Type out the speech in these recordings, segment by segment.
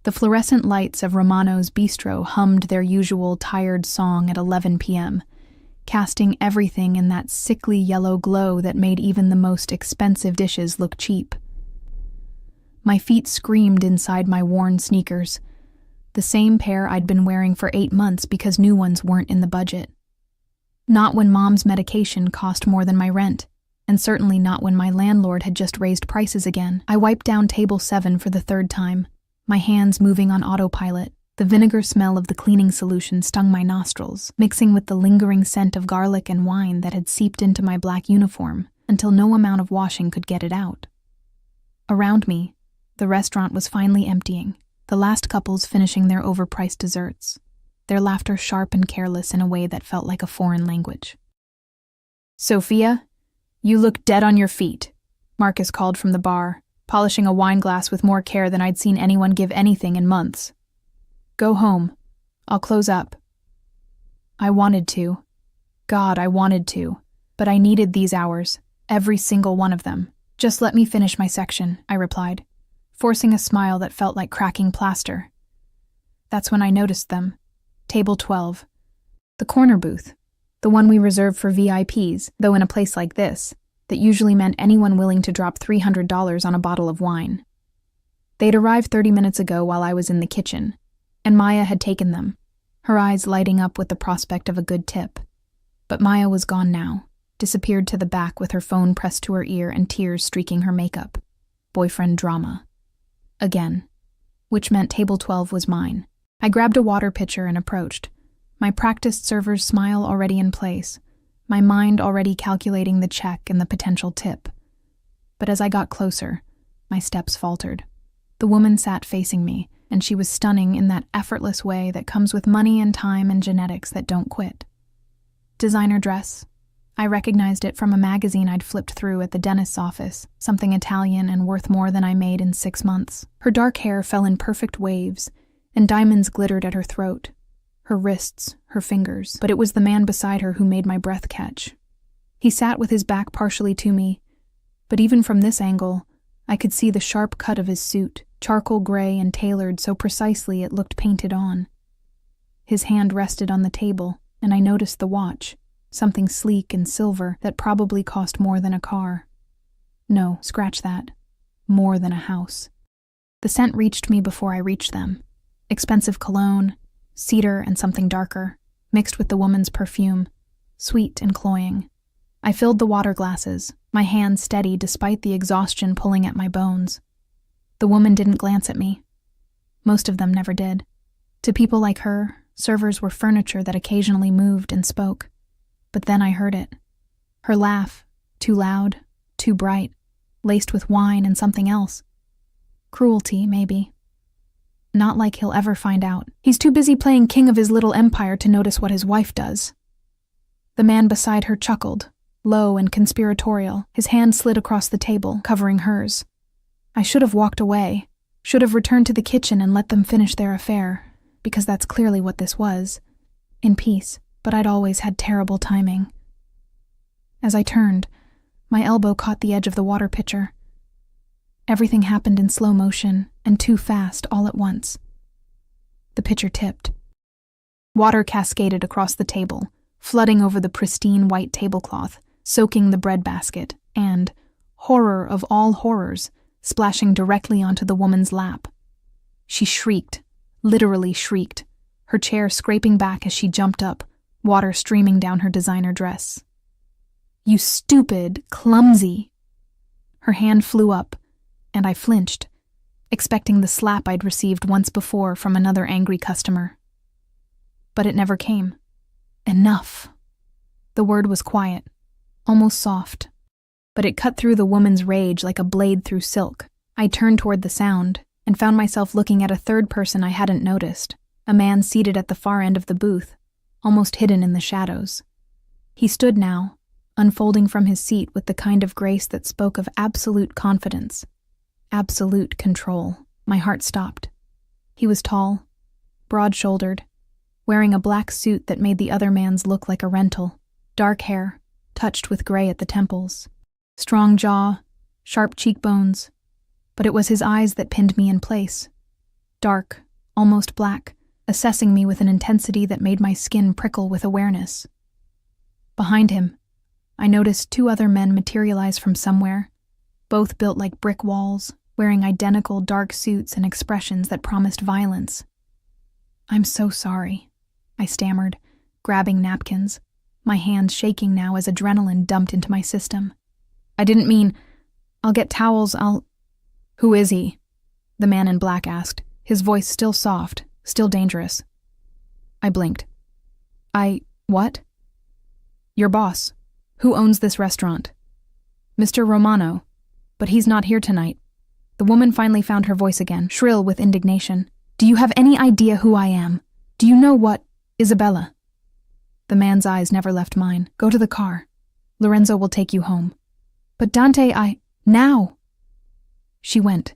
The fluorescent lights of Romano's bistro hummed their usual tired song at 11 p.m., casting everything in that sickly yellow glow that made even the most expensive dishes look cheap. My feet screamed inside my worn sneakers, the same pair I'd been wearing for 8 months because new ones weren't in the budget. Not when Mom's medication cost more than my rent, and certainly not when my landlord had just raised prices again. I wiped down table 7 for the 3rd time, my hands moving on autopilot. The vinegar smell of the cleaning solution stung my nostrils, mixing with the lingering scent of garlic and wine that had seeped into my black uniform until no amount of washing could get it out. Around me, the restaurant was finally emptying, the last couples finishing their overpriced desserts, their laughter sharp and careless in a way that felt like a foreign language. "Sophia, you look dead on your feet," Marcus called from the bar, polishing a wine glass with more care than I'd seen anyone give anything in months. "Go home. I'll close up." I wanted to. God, I wanted to. But I needed these hours, every single one of them. "Just let me finish my section," I replied, forcing a smile that felt like cracking plaster. That's when I noticed them. Table 12. The corner booth. The one we reserved for VIPs, though in a place like this, that usually meant anyone willing to drop $300 on a bottle of wine. They'd arrived 30 minutes ago while I was in the kitchen, and Maya had taken them, her eyes lighting up with the prospect of a good tip. But Maya was gone now, disappeared to the back with her phone pressed to her ear and tears streaking her makeup. Boyfriend drama. Again. Which meant table 12 was mine. I grabbed a water pitcher and approached, my practiced server's smile already in place, my mind already calculating the check and the potential tip. But as I got closer, my steps faltered. The woman sat facing me, and she was stunning in that effortless way that comes with money and time and genetics that don't quit. Designer dress. I recognized it from a magazine I'd flipped through at the dentist's office, something Italian and worth more than I made in 6 months. Her dark hair fell in perfect waves, and diamonds glittered at her throat, her wrists, her fingers. But it was the man beside her who made my breath catch. He sat with his back partially to me, but even from this angle, I could see the sharp cut of his suit, charcoal gray and tailored so precisely it looked painted on. His hand rested on the table, and I noticed the watch, something sleek and silver that probably cost more than a car. No, scratch that. More than a house. The scent reached me before I reached them. Expensive cologne, cedar and something darker, mixed with the woman's perfume, sweet and cloying. I filled the water glasses, my hand steady despite the exhaustion pulling at my bones. The woman didn't glance at me. Most of them never did. To people like her, servers were furniture that occasionally moved and spoke. But then I heard it. Her laugh, too loud, too bright, laced with wine and something else. Cruelty, maybe. Not like he'll ever find out. He's too busy playing king of his little empire to notice what his wife does. The man beside her chuckled, low and conspiratorial, his hand slid across the table, covering hers. I should have walked away, should have returned to the kitchen and let them finish their affair, because that's clearly what this was. In peace, but I'd always had terrible timing. As I turned, my elbow caught the edge of the water pitcher. Everything happened in slow motion, and too fast all at once. The pitcher tipped. Water cascaded across the table, flooding over the pristine white tablecloth, soaking the bread basket, and, horror of all horrors, splashing directly onto the woman's lap. She shrieked, literally shrieked, her chair scraping back as she jumped up, water streaming down her designer dress. "You stupid, clumsy!" Her hand flew up, and I flinched, expecting the slap I'd received once before from another angry customer. But it never came. Enough. The word was quiet, almost soft, but it cut through the woman's rage like a blade through silk. I turned toward the sound and found myself looking at a third person I hadn't noticed, a man seated at the far end of the booth, almost hidden in the shadows. He stood now, unfolding from his seat with the kind of grace that spoke of absolute confidence, absolute control. My heart stopped. He was tall, broad-shouldered, wearing a black suit that made the other man's look like a rental, dark hair, touched with gray at the temples, strong jaw, sharp cheekbones, but it was his eyes that pinned me in place. dark, almost black, assessing me with an intensity that made my skin prickle with awareness. Behind him, I noticed 2 other men materialize from somewhere, both built like brick walls, wearing identical dark suits and expressions that promised violence. "I'm so sorry," I stammered, grabbing napkins, my hands shaking now as adrenaline dumped into my system. "I didn't mean, I'll get towels, Who is he?" the man in black asked, his voice still soft, still dangerous. I blinked. What? "Your boss. Who owns this restaurant?" "Mr. Romano. But he's not here tonight." The woman finally found her voice again, shrill with indignation. "Do you have any idea who I am? Do you know what, Isabella?" The man's eyes never left mine. "Go to the car. Lorenzo will take you home." "But Dante, now!" She went.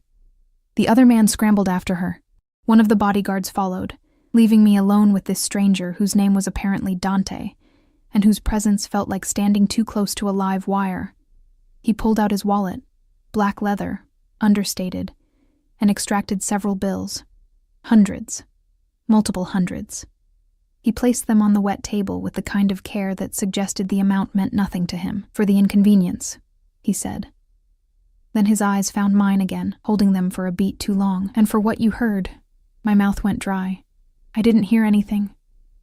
The other man scrambled after her. One of the bodyguards followed, leaving me alone with this stranger whose name was apparently Dante, and whose presence felt like standing too close to a live wire. He pulled out his wallet, black leather, understated, and extracted several bills. Hundreds. Multiple hundreds. He placed them on the wet table with the kind of care that suggested the amount meant nothing to him. "For the inconvenience," he said. Then his eyes found mine again, holding them for a beat too long. "And for what you heard," my mouth went dry. "I didn't hear anything."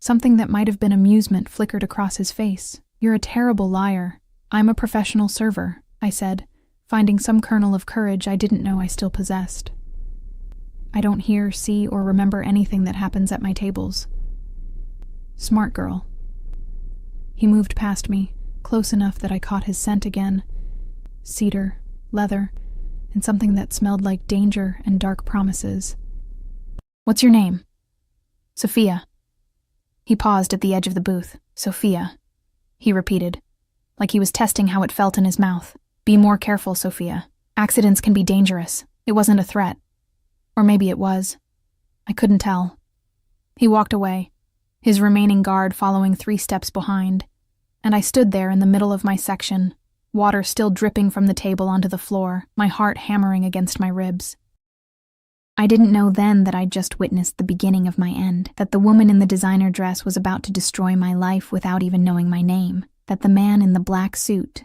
Something that might have been amusement flickered across his face. "You're a terrible liar. I'm a professional server," I said, finding some kernel of courage I didn't know I still possessed. "I don't hear, see, or remember anything that happens at my tables." "Smart girl." He moved past me, close enough that I caught his scent again. Cedar, leather, and something that smelled like danger and dark promises. "What's your name?" "Sophia." He paused at the edge of the booth. "Sophia," he repeated, like he was testing how it felt in his mouth. "Be more careful, Sophia. Accidents can be dangerous. It wasn't a threat. Or maybe it was. I couldn't tell." He walked away, his remaining guard following 3 steps behind, and I stood there in the middle of my section, water still dripping from the table onto the floor, my heart hammering against my ribs. I didn't know then that I'd just witnessed the beginning of my end, that the woman in the designer dress was about to destroy my life without even knowing my name, that the man in the black suit,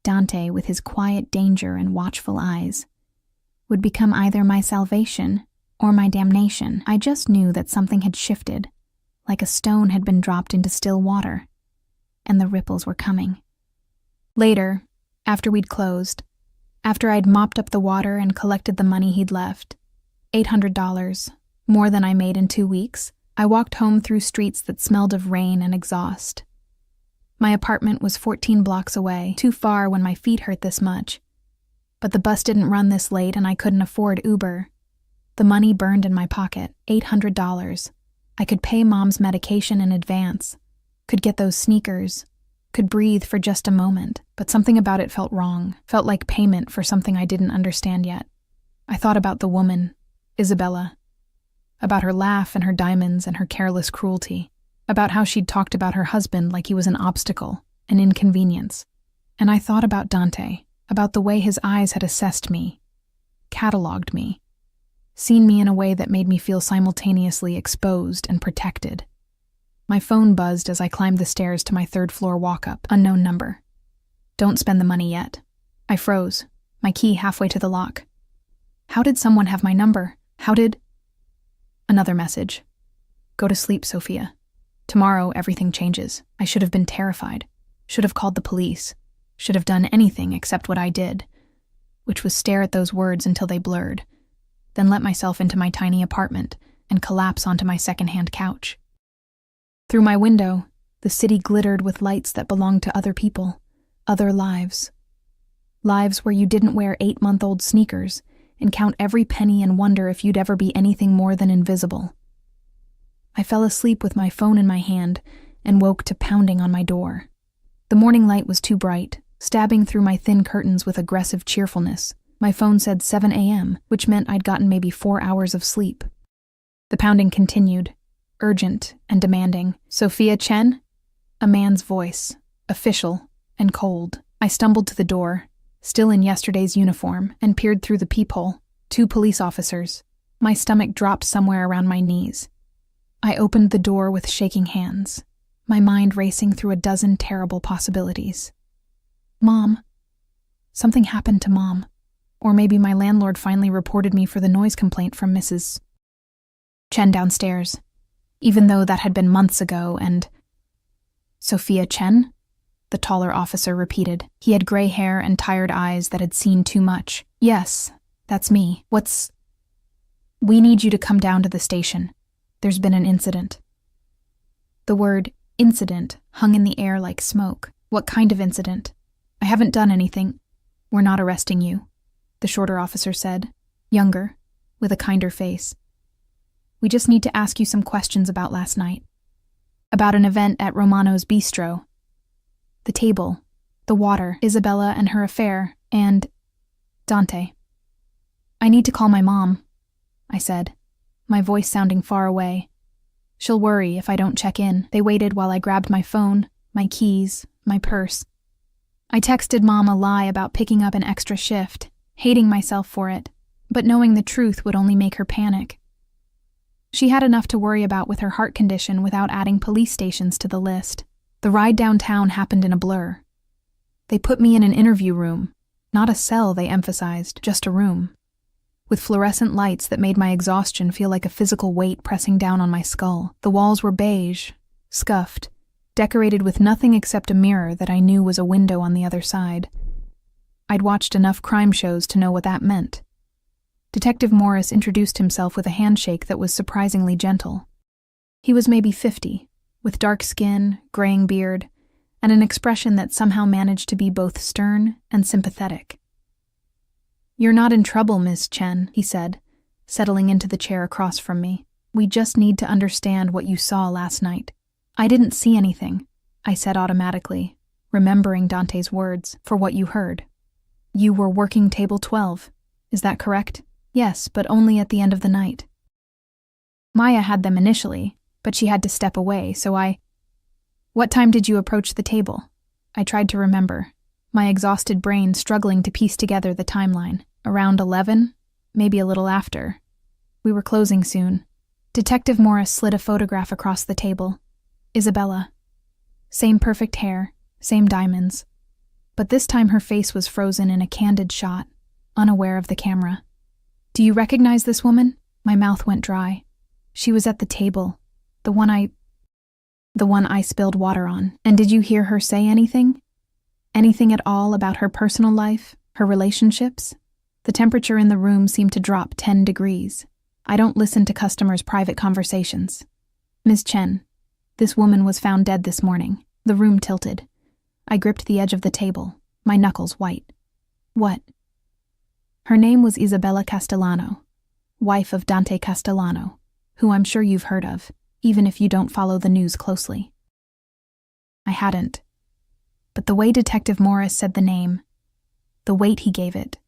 Dante with his quiet danger and watchful eyes, would become either my salvation or my damnation. I just knew that something had shifted, like a stone had been dropped into still water, and the ripples were coming. Later, after we'd closed, after I'd mopped up the water and collected the money he'd left, $800, more than I made in 2 weeks, I walked home through streets that smelled of rain and exhaust. My apartment was 14 blocks away, too far when my feet hurt this much. But the bus didn't run this late and I couldn't afford Uber. The money burned in my pocket, $800. I could pay Mom's medication in advance, could get those sneakers, could breathe for just a moment, but something about it felt wrong, felt like payment for something I didn't understand yet. I thought about the woman, Isabella, about her laugh and her diamonds and her careless cruelty, about how she'd talked about her husband like he was an obstacle, an inconvenience. And I thought about Dante, about the way his eyes had assessed me, catalogued me, seen me in a way that made me feel simultaneously exposed and protected. My phone buzzed as I climbed the stairs to my 3rd-floor walk-up, unknown number. "Don't spend the money yet." I froze, my key halfway to the lock. How did someone have my number? How did... Another message. "Go to sleep, Sophia. Tomorrow everything changes." I should have been terrified, should have called the police, should have done anything except what I did, which was stare at those words until they blurred, then let myself into my tiny apartment and collapse onto my second-hand couch. Through my window, the city glittered with lights that belonged to other people, other lives. Lives where you didn't wear 8-month-old sneakers and count every penny and wonder if you'd ever be anything more than invisible. I fell asleep with my phone in my hand and woke to pounding on my door. The morning light was too bright, stabbing through my thin curtains with aggressive cheerfulness. My phone said 7 a.m., which meant I'd gotten maybe 4 hours of sleep. The pounding continued, urgent and demanding. "Sophia Chen?" A man's voice, official and cold. I stumbled to the door, still in yesterday's uniform, and peered through the peephole. 2 police officers, My stomach dropped somewhere around my knees. I opened the door with shaking hands, my mind racing through a dozen terrible possibilities. Mom. Something happened to Mom. Or maybe my landlord finally reported me for the noise complaint from Mrs. Chen downstairs, even though that had been months ago, and… Sophia Chen? The taller officer repeated. He had gray hair and tired eyes that had seen too much. Yes, that's me. We need you to come down to the station. There's been an incident. The word incident hung in the air like smoke. What kind of incident? I haven't done anything. We're not arresting you, the shorter officer said, younger, with a kinder face. We just need to ask you some questions about last night. About an event at Romano's bistro. The table, the water, Isabella and her affair, and Dante. I need to call my mom, I said, my voice sounding far away. She'll worry if I don't check in. They waited while I grabbed my phone, my keys, my purse. I texted Mom a lie about picking up an extra shift, hating myself for it, but knowing the truth would only make her panic. She had enough to worry about with her heart condition without adding police stations to the list. The ride downtown happened in a blur. They put me in an interview room, not a cell, they emphasized, just a room, with fluorescent lights that made my exhaustion feel like a physical weight pressing down on my skull. The walls were beige, scuffed, decorated with nothing except a mirror that I knew was a window on the other side. I'd watched enough crime shows to know what that meant. Detective Morris introduced himself with a handshake that was surprisingly gentle. He was maybe 50, with dark skin, graying beard, and an expression that somehow managed to be both stern and sympathetic. You're not in trouble, Miss Chen, he said, settling into the chair across from me. We just need to understand what you saw last night. I didn't see anything, I said automatically, remembering Dante's words, for what you heard. You were working table 12, is that correct? Yes, but only at the end of the night. Maya had them initially, but she had to step away, so What time did you approach the table? I tried to remember, my exhausted brain struggling to piece together the timeline. Around 11, maybe a little after. We were closing soon. Detective Morris slid a photograph across the table. Isabella. Same perfect hair, same diamonds. But this time her face was frozen in a candid shot, unaware of the camera. Do you recognize this woman? My mouth went dry. She was at the table, the one I spilled water on. And did you hear her say anything? Anything at all about her personal life, her relationships? The temperature in the room seemed to drop 10 degrees. I don't listen to customers' private conversations. Ms. Chen, this woman was found dead this morning. The room tilted. I gripped the edge of the table, my knuckles white. What? Her name was Isabella Castellano, wife of Dante Castellano, who I'm sure you've heard of, even if you don't follow the news closely. I hadn't. But the way Detective Morris said the name, the weight he gave it,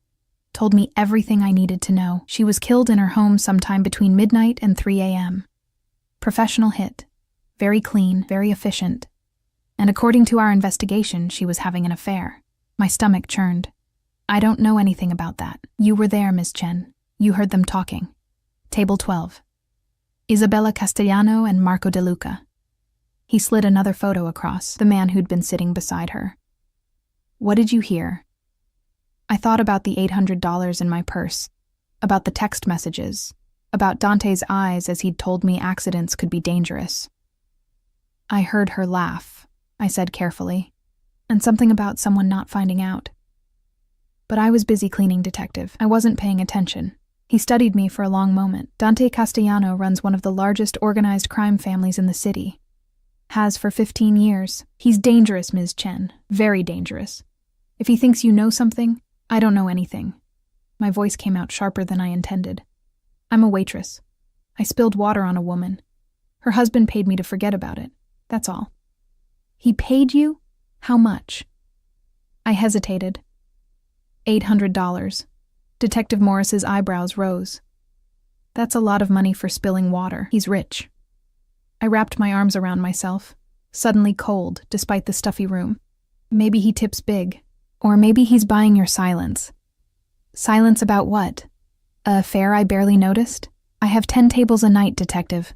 told me everything I needed to know. She was killed in her home sometime between midnight and 3 a.m. Professional hit. Very clean, very efficient. And according to our investigation, she was having an affair. My stomach churned. I don't know anything about that. You were there, Miss Chen. You heard them talking. Table 12. Isabella Castellano and Marco De Luca. He slid another photo across, the man who'd been sitting beside her. What did you hear? I thought about the $800 in my purse, about the text messages, about Dante's eyes as he'd told me accidents could be dangerous. I heard her laugh, I said carefully, and something about someone not finding out. But I was busy cleaning, Detective. I wasn't paying attention. He studied me for a long moment. Dante Castellano runs one of the largest organized crime families in the city. Has for 15 years. He's dangerous, Ms. Chen. Very dangerous. If he thinks you know something, I don't know anything. My voice came out sharper than I intended. I'm a waitress. I spilled water on a woman. Her husband paid me to forget about it. That's all. He paid you? How much? I hesitated. $800. Detective Morris's eyebrows rose. That's a lot of money for spilling water. He's rich. I wrapped my arms around myself, suddenly cold despite the stuffy room. Maybe he tips big. Or maybe he's buying your silence. Silence about what? A affair I barely noticed? I have 10 tables a night, detective.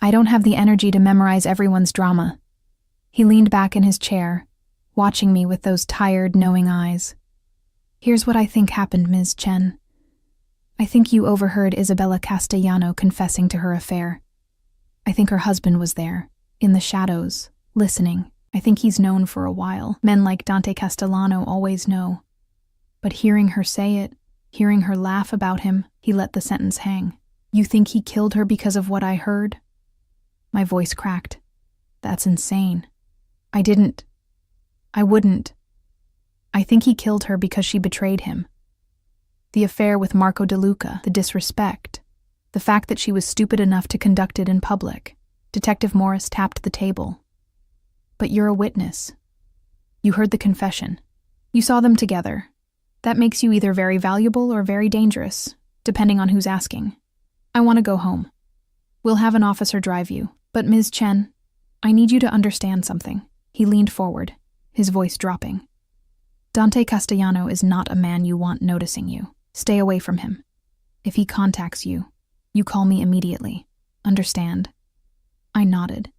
I don't have the energy to memorize everyone's drama. He leaned back in his chair, watching me with those tired, knowing eyes. Here's what I think happened, Ms. Chen. I think you overheard Isabella Castellano confessing to her affair. I think her husband was there, in the shadows, listening. I think he's known for a while. Men like Dante Castellano always know. But hearing her say it, hearing her laugh about him, he let the sentence hang. You think he killed her because of what I heard? My voice cracked. That's insane. I wouldn't. I think he killed her because she betrayed him. The affair with Marco De Luca, the disrespect, the fact that she was stupid enough to conduct it in public. Detective Morris tapped the table. But you're a witness. You heard the confession. You saw them together. That makes you either very valuable or very dangerous, depending on who's asking. I want to go home. We'll have an officer drive you. But Ms. Chen, I need you to understand something. He leaned forward, his voice dropping. Dante Castellano is not a man you want noticing you. Stay away from him. If he contacts you, you call me immediately. Understand? I nodded,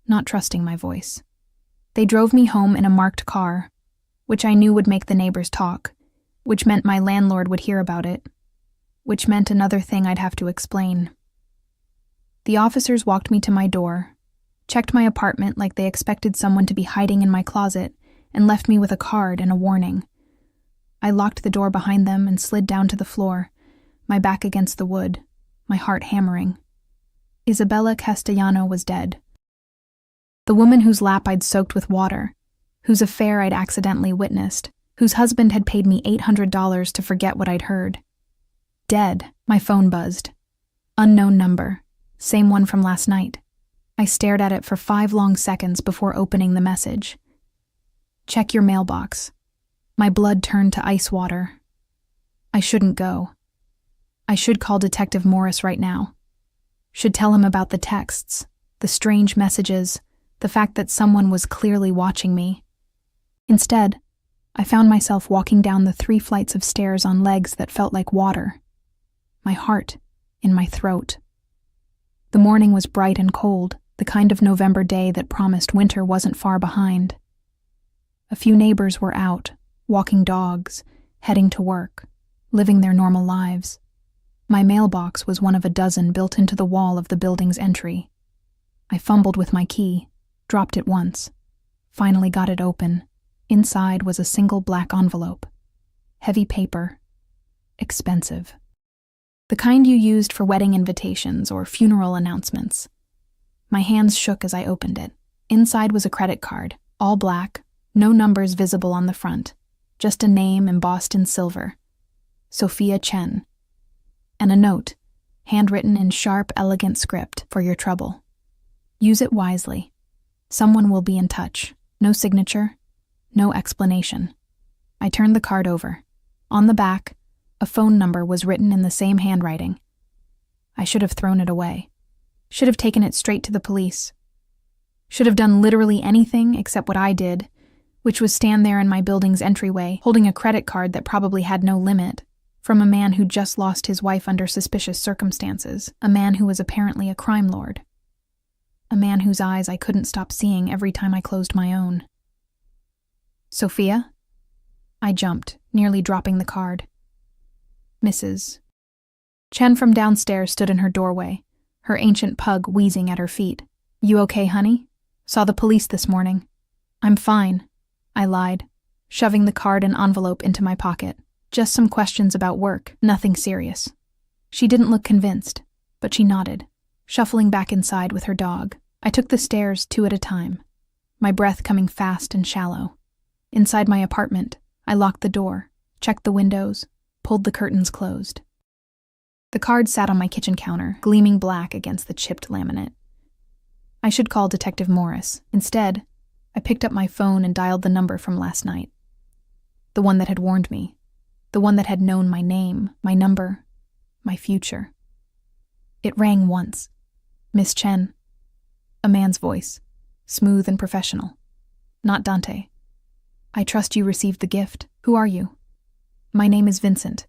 not trusting my voice. They drove me home in a marked car, which I knew would make the neighbors talk, which meant my landlord would hear about it, which meant another thing I'd have to explain. The officers walked me to my door, checked my apartment like they expected someone to be hiding in my closet, and left me with a card and a warning. I locked the door behind them and slid down to the floor, my back against the wood, my heart hammering. Isabella Castellano was dead. The woman whose lap I'd soaked with water, whose affair I'd accidentally witnessed, whose husband had paid me $800 to forget what I'd heard. Dead. My phone buzzed. Unknown number. Same one from last night. I stared at it for 5 long seconds before opening the message. Check your mailbox. My blood turned to ice water. I shouldn't go. I should call Detective Morris right now. Should tell him about the texts, the strange messages, the fact that someone was clearly watching me. Instead, I found myself walking down the 3 flights of stairs on legs that felt like water. My heart in my throat. The morning was bright and cold, the kind of November day that promised winter wasn't far behind. A few neighbors were out, walking dogs, heading to work, living their normal lives. My mailbox was one of a dozen built into the wall of the building's entry. I fumbled with my key, dropped it once, finally got it open. Inside was a single black envelope. Heavy paper. Expensive. The kind you used for wedding invitations or funeral announcements. My hands shook as I opened it. Inside was a credit card, all black, no numbers visible on the front, just a name embossed in silver. Sophia Chen. And a note, handwritten in sharp, elegant script, for your trouble. Use it wisely. Someone will be in touch. No signature, no explanation. I turned the card over. On the back, a phone number was written in the same handwriting. I should have thrown it away. Should have taken it straight to the police. Should have done literally anything except what I did, which was stand there in my building's entryway, holding a credit card that probably had no limit, from a man who just lost his wife under suspicious circumstances, a man who was apparently a crime lord, a man whose eyes I couldn't stop seeing every time I closed my own. Sophia? I jumped, nearly dropping the card. Mrs. Chen from downstairs stood in her doorway, her ancient pug wheezing at her feet. You okay, honey? Saw the police this morning. I'm fine, I lied, shoving the card and envelope into my pocket. Just some questions about work, nothing serious. She didn't look convinced, but she nodded, shuffling back inside with her dog. I took the stairs 2 at a time, my breath coming fast and shallow. Inside my apartment, I locked the door, checked the windows, pulled the curtains closed. The card sat on my kitchen counter, gleaming black against the chipped laminate. I should call Detective Morris. Instead, I picked up my phone and dialed the number from last night. The one that had warned me. The one that had known my name, my number, my future. It rang once. Miss Chen. A man's voice, smooth and professional. Not Dante. I trust you received the gift. Who are you? My name is Vincent.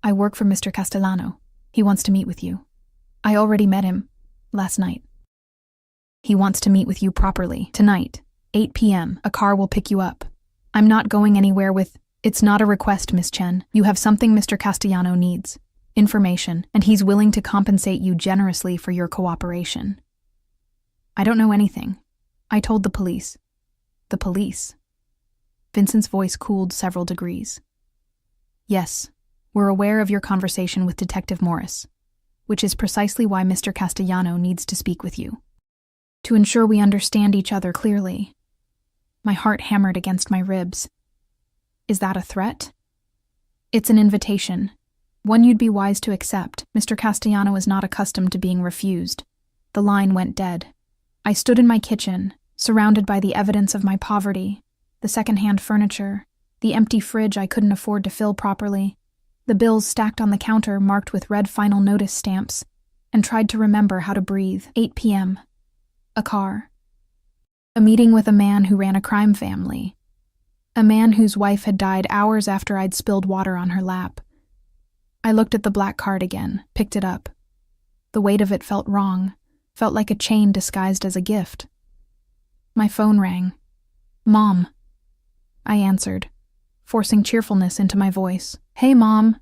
I work for Mr. Castellano. He wants to meet with you. I already met him. Last night. He wants to meet with you properly. Tonight, 8 p.m. A car will pick you up. I'm not going anywhere with... It's not a request, Miss Chen. You have something Mr. Castellano needs. Information, and he's willing to compensate you generously for your cooperation. I don't know anything. I told the police. The police? Vincent's voice cooled several degrees. Yes, we're aware of your conversation with Detective Morris, which is precisely why Mr. Castellano needs to speak with you. To ensure we understand each other clearly. My heart hammered against my ribs. Is that a threat? It's an invitation. One you'd be wise to accept. Mr. Castellano is not accustomed to being refused. The line went dead. I stood in my kitchen, surrounded by the evidence of my poverty, the second-hand furniture, the empty fridge I couldn't afford to fill properly, the bills stacked on the counter marked with red final notice stamps, and tried to remember how to breathe. 8 p.m. A car. A meeting with a man who ran a crime family. A man whose wife had died hours after I'd spilled water on her lap. I looked at the black card again, picked it up. The weight of it felt wrong, felt like a chain disguised as a gift. My phone rang. Mom. I answered, forcing cheerfulness into my voice. Hey, Mom.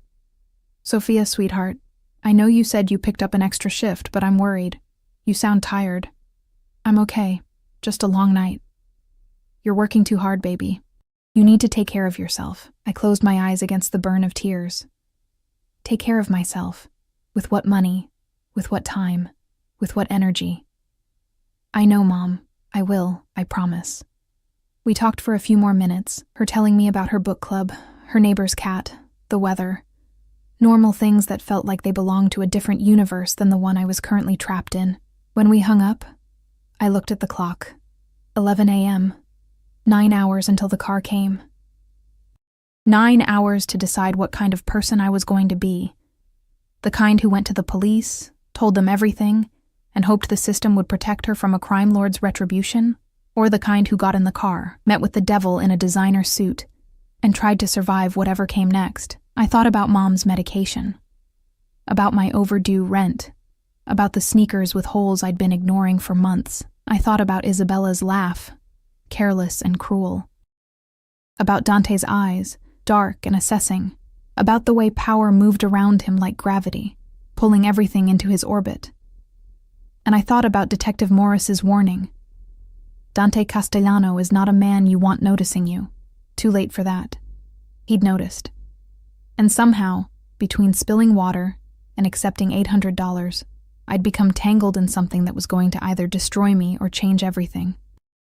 Sophia, sweetheart, I know you said you picked up an extra shift, but I'm worried. You sound tired. I'm okay. Just a long night. You're working too hard, baby. You need to take care of yourself. I closed my eyes against the burn of tears. Take care of myself. With what money? With what time? With what energy? I know, Mom. I will. I promise. We talked for a few more minutes, her telling me about her book club, her neighbor's cat, the weather. Normal things that felt like they belonged to a different universe than the one I was currently trapped in. When we hung up, I looked at the clock. 11 a.m. 9 hours until the car came. 9 hours to decide what kind of person I was going to be. The kind who went to the police, told them everything, and hoped the system would protect her from a crime lord's retribution, or the kind who got in the car, met with the devil in a designer suit, and tried to survive whatever came next. I thought about Mom's medication, about my overdue rent, about the sneakers with holes I'd been ignoring for months. I thought about Isabella's laugh, careless and cruel, about Dante's eyes, dark and assessing, about the way power moved around him like gravity, pulling everything into his orbit. And I thought about Detective Morris's warning. Dante Castellano is not a man you want noticing you. Too late for that. He'd noticed. And somehow, between spilling water and accepting $800, I'd become tangled in something that was going to either destroy me or change everything.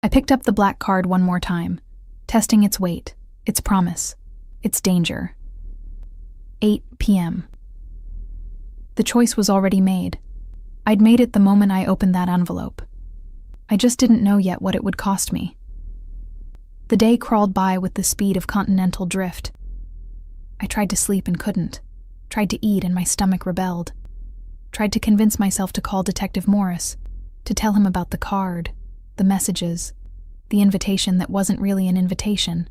I picked up the black card one more time, testing its weight, its promise, its danger. 8 p.m. The choice was already made. I'd made it the moment I opened that envelope. I just didn't know yet what it would cost me. The day crawled by with the speed of continental drift. I tried to sleep and couldn't. Tried to eat and my stomach rebelled. Tried to convince myself to call Detective Morris, to tell him about the card, the messages, the invitation that wasn't really an invitation.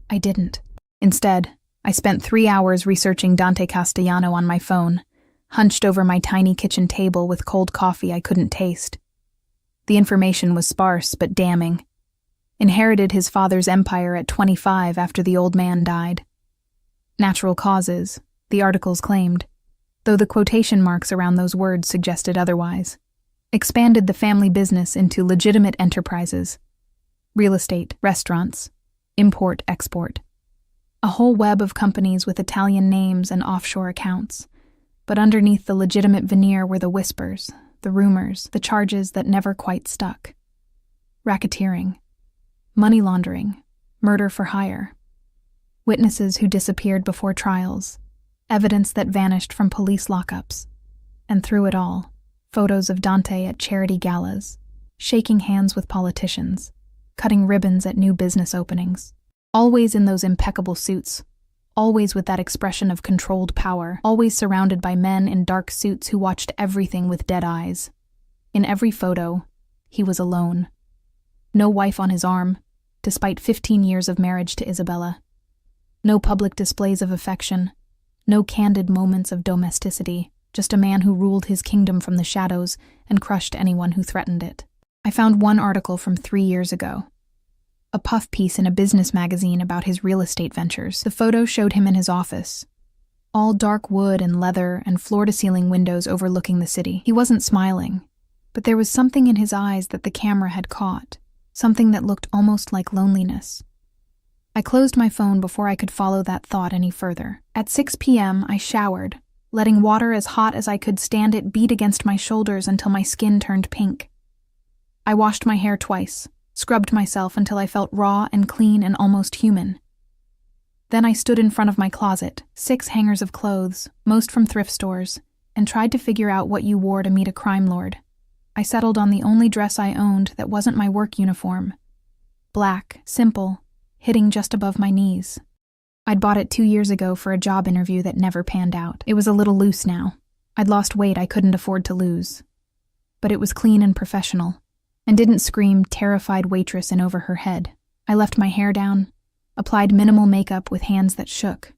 I didn't. Instead, I spent 3 hours researching Dante Castellano on my phone, hunched over my tiny kitchen table with cold coffee I couldn't taste. The information was sparse but damning. Inherited his father's empire at 25 after the old man died. Natural causes, the articles claimed, though the quotation marks around those words suggested otherwise. Expanded the family business into legitimate enterprises. Real estate, restaurants, import-export. A whole web of companies with Italian names and offshore accounts. But underneath the legitimate veneer were the whispers, the rumors, the charges that never quite stuck. Racketeering, money laundering, murder for hire. Witnesses who disappeared before trials, evidence that vanished from police lockups. And through it all, photos of Dante at charity galas, shaking hands with politicians, cutting ribbons at new business openings. Always in those impeccable suits, always with that expression of controlled power, always surrounded by men in dark suits who watched everything with dead eyes. In every photo, he was alone. No wife on his arm, despite 15 years of marriage to Isabella. No public displays of affection, no candid moments of domesticity. just a man who ruled his kingdom from the shadows and crushed anyone who threatened it. I found one article from 3 years ago, a puff piece in a business magazine about his real estate ventures. The photo showed him in his office, all dark wood and leather and floor-to-ceiling windows overlooking the city. He wasn't smiling, but there was something in his eyes that the camera had caught, something that looked almost like loneliness. I closed my phone before I could follow that thought any further. At 6 p.m., I showered, letting water as hot as I could stand it beat against my shoulders until my skin turned pink. I washed my hair twice, scrubbed myself until I felt raw and clean and almost human. Then I stood in front of my closet, 6 hangers of clothes, most from thrift stores, and tried to figure out what you wore to meet a crime lord. I settled on the only dress I owned that wasn't my work uniform. Black, simple, hitting just above my knees. I'd bought it 2 years ago for a job interview that never panned out. It was a little loose now. I'd lost weight I couldn't afford to lose. But it was clean and professional, and didn't scream terrified waitress in over her head. I left my hair down, applied minimal makeup with hands that shook.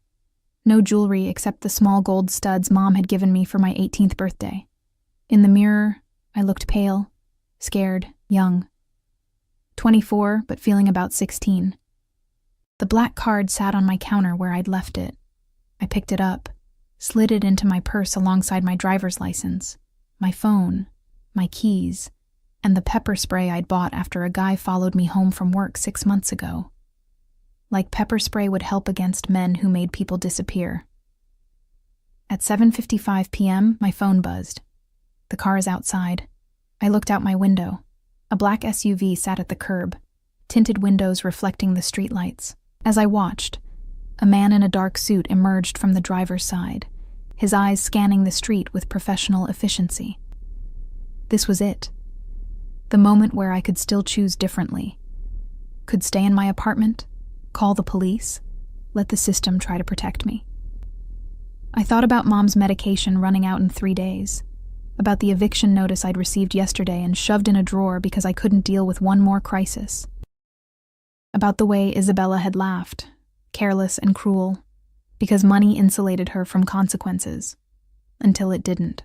No jewelry except the small gold studs Mom had given me for my 18th birthday. In the mirror, I looked pale, scared, young. 24, but feeling about 16. The black card sat on my counter where I'd left it. I picked it up, slid it into my purse alongside my driver's license, my phone, my keys, and the pepper spray I'd bought after a guy followed me home from work 6 months ago. Like pepper spray would help against men who made people disappear. At 7:55 p.m., my phone buzzed. The car is outside. I looked out my window. A black SUV sat at the curb, tinted windows reflecting the streetlights. As I watched, a man in a dark suit emerged from the driver's side, his eyes scanning the street with professional efficiency. This was it. The moment where I could still choose differently. Could stay in my apartment, call the police, let the system try to protect me. I thought about Mom's medication running out in 3 days, about the eviction notice I'd received yesterday and shoved in a drawer because I couldn't deal with one more crisis. About the way Isabella had laughed, careless and cruel, because money insulated her from consequences, until it didn't.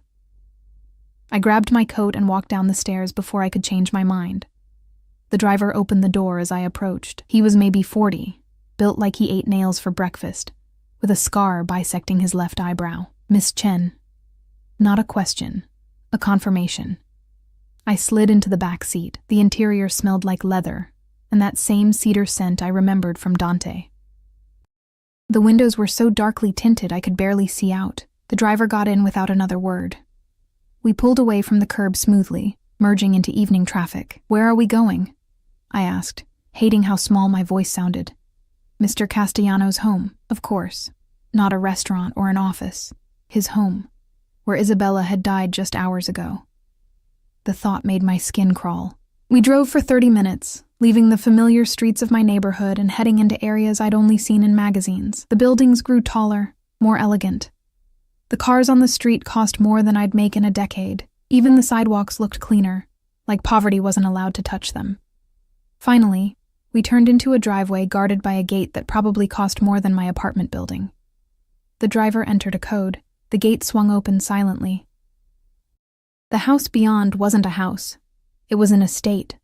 I grabbed my coat and walked down the stairs before I could change my mind. The driver opened the door as I approached. He was maybe 40, built like he ate nails for breakfast, with a scar bisecting his left eyebrow. Miss Chen. Not a question, a confirmation. I slid into the back seat. The interior smelled like leather, and that same cedar scent I remembered from Dante. The windows were so darkly tinted I could barely see out. The driver got in without another word. We pulled away from the curb smoothly, merging into evening traffic. "Where are we going?" I asked, hating how small my voice sounded. Mr. Castellano's home, of course. Not a restaurant or an office. His home, where Isabella had died just hours ago. The thought made my skin crawl. We drove for 30 minutes, leaving the familiar streets of my neighborhood and heading into areas I'd only seen in magazines. The buildings grew taller, more elegant. The cars on the street cost more than I'd make in a decade. Even the sidewalks looked cleaner, like poverty wasn't allowed to touch them. Finally, we turned into a driveway guarded by a gate that probably cost more than my apartment building. The driver entered a code. The gate swung open silently. The house beyond wasn't a house. It was an estate.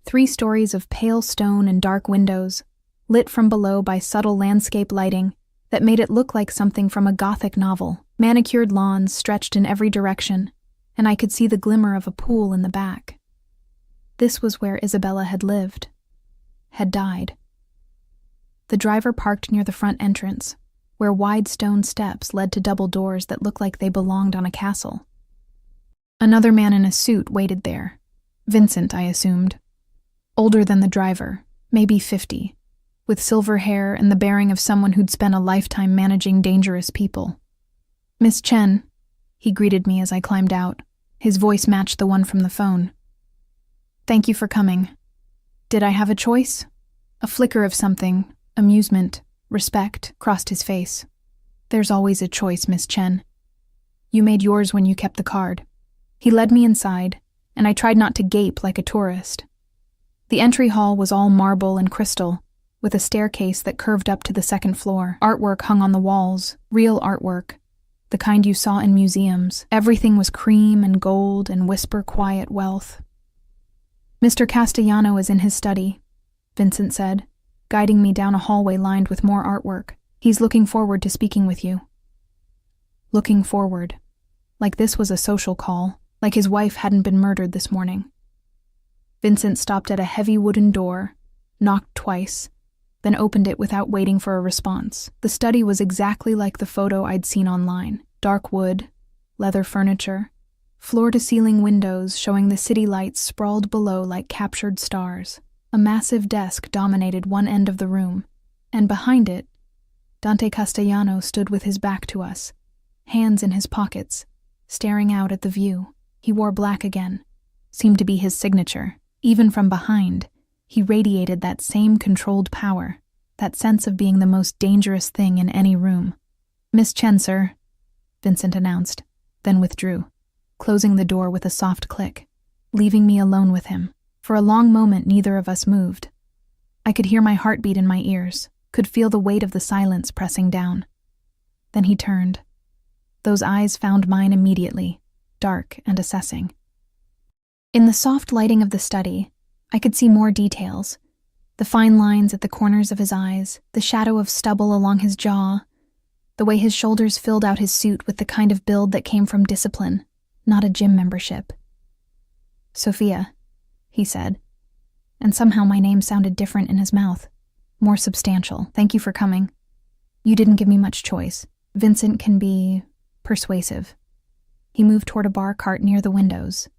3 stories of pale stone and dark windows, lit from below by subtle landscape lighting that made it look like something from a Gothic novel. Manicured lawns stretched in every direction, and I could see the glimmer of a pool in the back. This was where Isabella had lived, had died. The driver parked near the front entrance, where wide stone steps led to double doors that looked like they belonged on a castle. Another man in a suit waited there. Vincent, I assumed. Older than the driver, maybe 50, with silver hair and the bearing of someone who'd spent a lifetime managing dangerous people. "Miss Chen," he greeted me as I climbed out. His voice matched the one from the phone. "Thank you for coming. Did I have a choice?" A flicker of something, amusement, respect, crossed his face. "There's always a choice, Miss Chen. You made yours when you kept the card." He led me inside, and I tried not to gape like a tourist. The entry hall was all marble and crystal, with a staircase that curved up to the second floor. Artwork hung on the walls, real artwork. the kind you saw in museums. Everything was cream and gold and whisper-quiet wealth. "Mr. Castellano is in his study," Vincent said, guiding me down a hallway lined with more artwork. "He's looking forward to speaking with you." Looking forward. Like this was a social call, like his wife hadn't been murdered this morning. Vincent stopped at a heavy wooden door, knocked twice, then opened it without waiting for a response. The study was exactly like the photo I'd seen online. Dark wood, leather furniture, floor-to-ceiling windows showing the city lights sprawled below like captured stars. A massive desk dominated one end of the room, and behind it, Dante Castellano stood with his back to us, hands in his pockets, staring out at the view. He wore black again, seemed to be his signature. Even from behind, he radiated that same controlled power, that sense of being the most dangerous thing in any room. "Miss Chen, sir," Vincent announced, then withdrew, closing the door with a soft click, leaving me alone with him. For a long moment, neither of us moved. I could hear my heartbeat in my ears, could feel the weight of the silence pressing down. Then he turned. Those eyes found mine immediately, dark and assessing. In the soft lighting of the study, I could see more details. The fine lines at the corners of his eyes, the shadow of stubble along his jaw, the way his shoulders filled out his suit with the kind of build that came from discipline, not a gym membership. "Sophia," he said, and somehow my name sounded different in his mouth, more substantial. "Thank you for coming. You didn't give me much choice. Vincent can be persuasive." He moved toward a bar cart near the windows.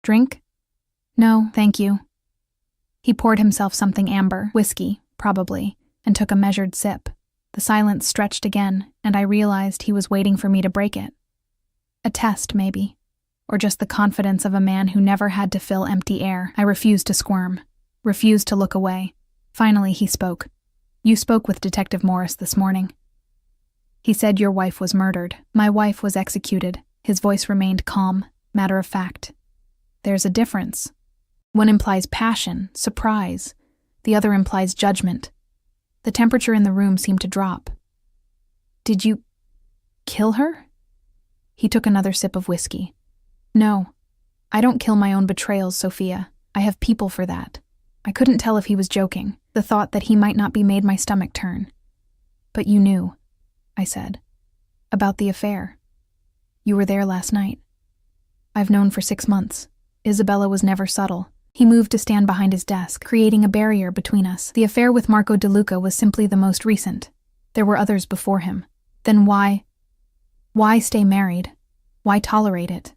"Drink?" "No, thank you." He poured himself something amber, whiskey, probably, and took a measured sip. The silence stretched again, and I realized he was waiting for me to break it. A test, maybe, or just the confidence of a man who never had to fill empty air. I refused to squirm, refused to look away. Finally, he spoke. "You spoke with Detective Morris this morning. He said your wife was murdered. My wife was executed." His voice remained calm, matter of fact. "There's a difference. One implies passion, surprise. The other implies judgment." The temperature in the room seemed to drop. "Did you kill her?" He took another sip of whiskey. "No, I don't kill my own betrayals, Sophia. I have people for that." I couldn't tell if he was joking. The thought that he might not be made my stomach turn. "But you knew," I said, "about the affair. You were there last night." "I've known for 6 months. Isabella was never subtle." He moved to stand behind his desk, creating a barrier between us. "The affair with Marco De Luca was simply the most recent. There were others before him. Then why stay married? Why tolerate it?"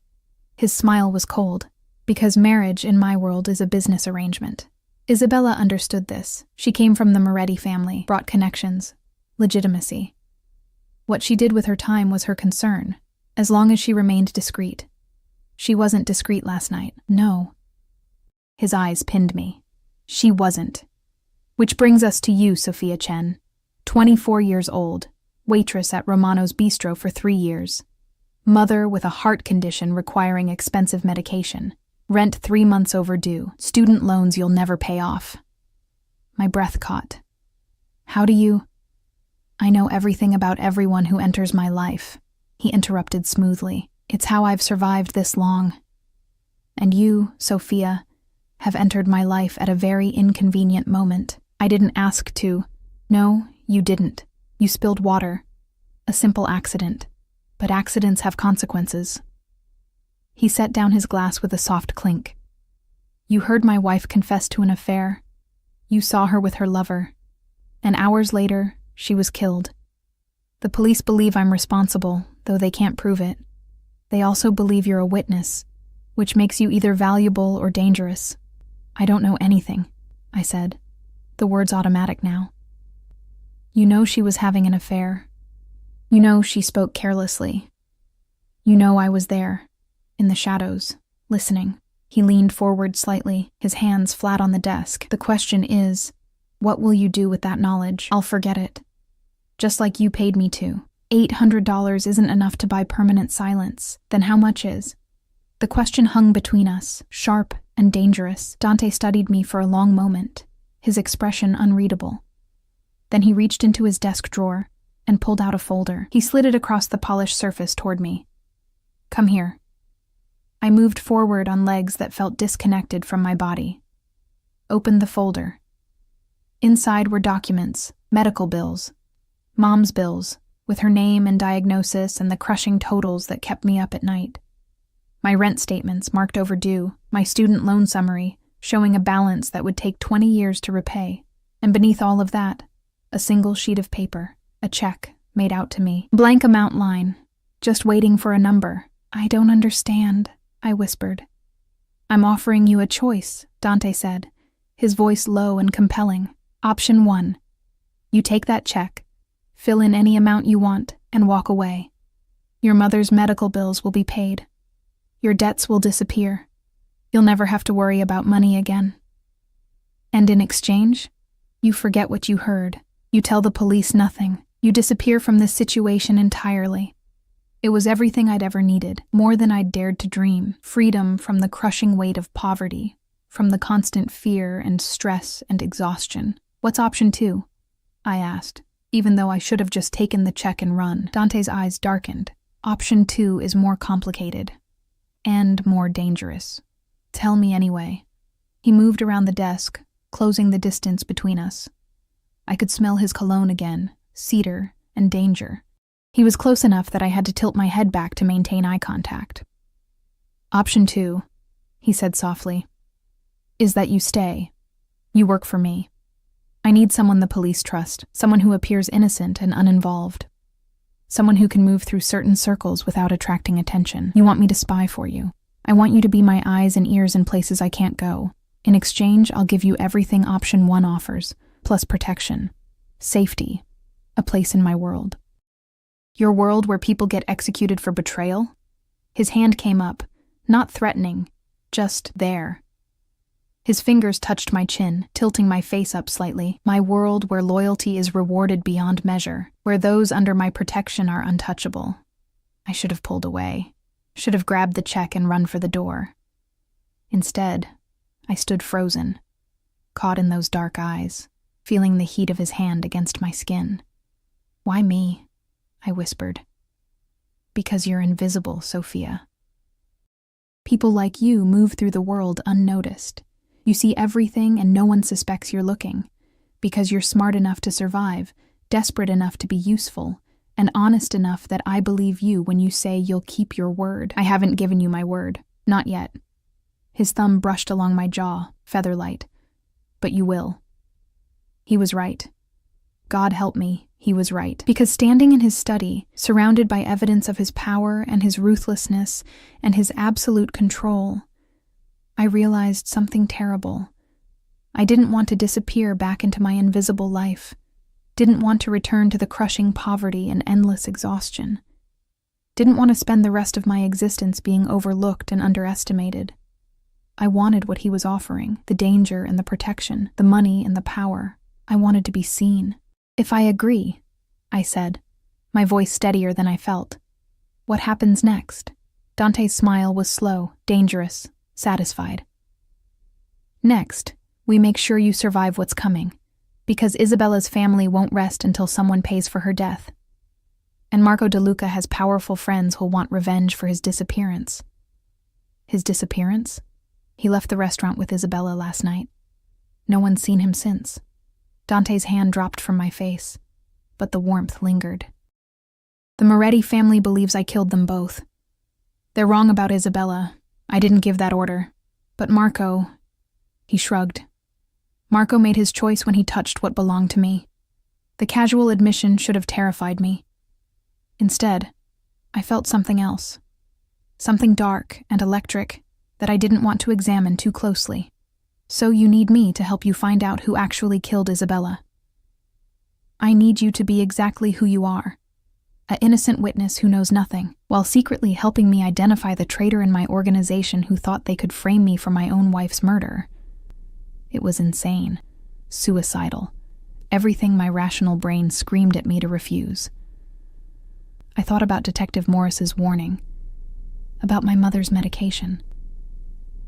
His smile was cold. "Because marriage, in my world, is a business arrangement." Isabella understood this. She came from the Moretti family, brought connections, legitimacy. What she did with her time was her concern, as long as she remained discreet. She wasn't discreet last night. No. His eyes pinned me. She wasn't. "Which brings us to you, Sophia Chen, 24 years old, waitress at Romano's Bistro for 3 years. Mother with a heart condition requiring expensive medication. Rent 3 months overdue. Student loans you'll never pay off." My breath caught. "How do you—" "I know everything about everyone who enters my life," he interrupted smoothly. "It's how I've survived this long. And you, Sophia, have entered my life at a very inconvenient moment. I didn't ask to." "No, you didn't. You spilled water. A simple accident. But accidents have consequences." He set down his glass with a soft clink. "You heard my wife confess to an affair. You saw her with her lover. And hours later, she was killed. The police believe I'm responsible, though they can't prove it. They also believe you're a witness, which makes you either valuable or dangerous." "I don't know anything," I said, the words automatic now. "You know she was having an affair. You know she spoke carelessly. You know I was there, in the shadows, listening." He leaned forward slightly, his hands flat on the desk. "The question is, what will you do with that knowledge?" "I'll forget it. Just like you paid me to. $800 isn't enough to buy permanent silence. Then how much is?" The question hung between us, sharp and dangerous. Dante studied me for a long moment, his expression unreadable. Then he reached into his desk drawer and pulled out a folder. He slid it across the polished surface toward me. "Come here." I moved forward on legs that felt disconnected from my body. Opened the folder. Inside were documents, medical bills, Mom's bills, with her name and diagnosis and the crushing totals that kept me up at night. My rent statements marked overdue, my student loan summary showing a balance that would take 20 years to repay, and beneath all of that, a single sheet of paper, a check made out to me. Blank amount line, just waiting for a number. "I don't understand," I whispered. "I'm offering you a choice," Dante said, his voice low and compelling. "Option 1. You take that check, fill in any amount you want, and walk away. Your mother's medical bills will be paid. Your debts will disappear. You'll never have to worry about money again. And in exchange, you forget what you heard. You tell the police nothing. You disappear from this situation entirely." It was everything I'd ever needed, more than I'd dared to dream. Freedom from the crushing weight of poverty, from the constant fear and stress and exhaustion. "What's option 2? I asked, even though I should have just taken the check and run. Dante's eyes darkened. "Option 2 is more complicated. And more dangerous. Tell me anyway." He moved around the desk, closing the distance between us. I could smell his cologne again, cedar and danger. He was close enough that I had to tilt my head back to maintain eye contact. "Option 2, he said softly, "is that you stay. You work for me. I need someone the police trust, someone who appears innocent and uninvolved. Someone who can move through certain circles without attracting attention. You want me to spy for you. I want you to be my eyes and ears in places I can't go. In exchange, I'll give you everything option 1 offers, plus protection, safety, a place in my world." "Your world where people get executed for betrayal?" His hand came up, not threatening, just there. His fingers touched my chin, tilting my face up slightly. "My world where loyalty is rewarded beyond measure, where those under my protection are untouchable." I should have pulled away, should have grabbed the check and run for the door. Instead, I stood frozen, caught in those dark eyes, feeling the heat of his hand against my skin. "Why me?" I whispered. "Because you're invisible, Sophia. People like you move through the world unnoticed. You see everything and no one suspects you're looking, because you're smart enough to survive, desperate enough to be useful, and honest enough that I believe you when you say you'll keep your word. I haven't given you my word. Not yet." His thumb brushed along my jaw, feather-light. "But you will." He was right. God help me, he was right. Because standing in his study, surrounded by evidence of his power and his ruthlessness and his absolute control, I realized something terrible. I didn't want to disappear back into my invisible life, didn't want to return to the crushing poverty and endless exhaustion, didn't want to spend the rest of my existence being overlooked and underestimated. I wanted what he was offering, the danger and the protection, the money and the power. I wanted to be seen. "If I agree," I said, my voice steadier than I felt. "What happens next?" Dante's smile was slow, dangerous, satisfied. "Next, we make sure you survive what's coming, because Isabella's family won't rest until someone pays for her death. And Marco De Luca has powerful friends who'll want revenge for his disappearance." "His disappearance?" "He left the restaurant with Isabella last night. No one's seen him since." Dante's hand dropped from my face, but the warmth lingered. "The Moretti family believes I killed them both. They're wrong about Isabella. I didn't give that order. But Marco..." He shrugged. "Marco made his choice when he touched what belonged to me. The casual admission should have terrified me. Instead, I felt something else. Something dark and electric that I didn't want to examine too closely. So you need me to help you find out who actually killed Isabella. I need you to be exactly who you are, an innocent witness who knows nothing, while secretly helping me identify the traitor in my organization who thought they could frame me for my own wife's murder." It was insane, suicidal, everything my rational brain screamed at me to refuse. I thought about Detective Morris's warning, about my mother's medication,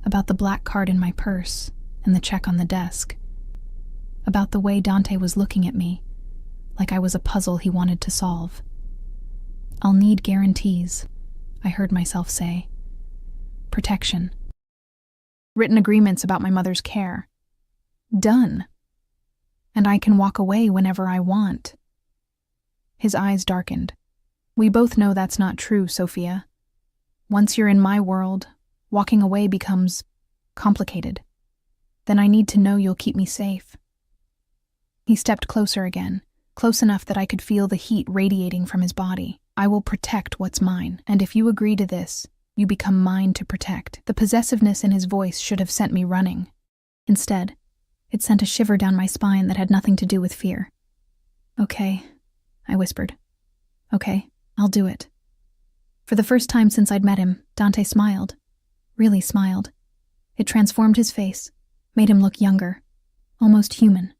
about the black card in my purse and the check on the desk, about the way Dante was looking at me, like I was a puzzle he wanted to solve. "I'll need guarantees," I heard myself say. "Protection. Written agreements about my mother's care. Done. And I can walk away whenever I want." His eyes darkened. "We both know that's not true, Sophia. Once you're in my world, walking away becomes complicated. Then I need to know you'll keep me safe." He stepped closer again, close enough that I could feel the heat radiating from his body. "I will protect what's mine, and if you agree to this, you become mine to protect." The possessiveness in his voice should have sent me running. Instead, it sent a shiver down my spine that had nothing to do with fear. "Okay," I whispered. "Okay, I'll do it." For the first time since I'd met him, Dante smiled. Really smiled. It transformed his face, made him look younger, almost human.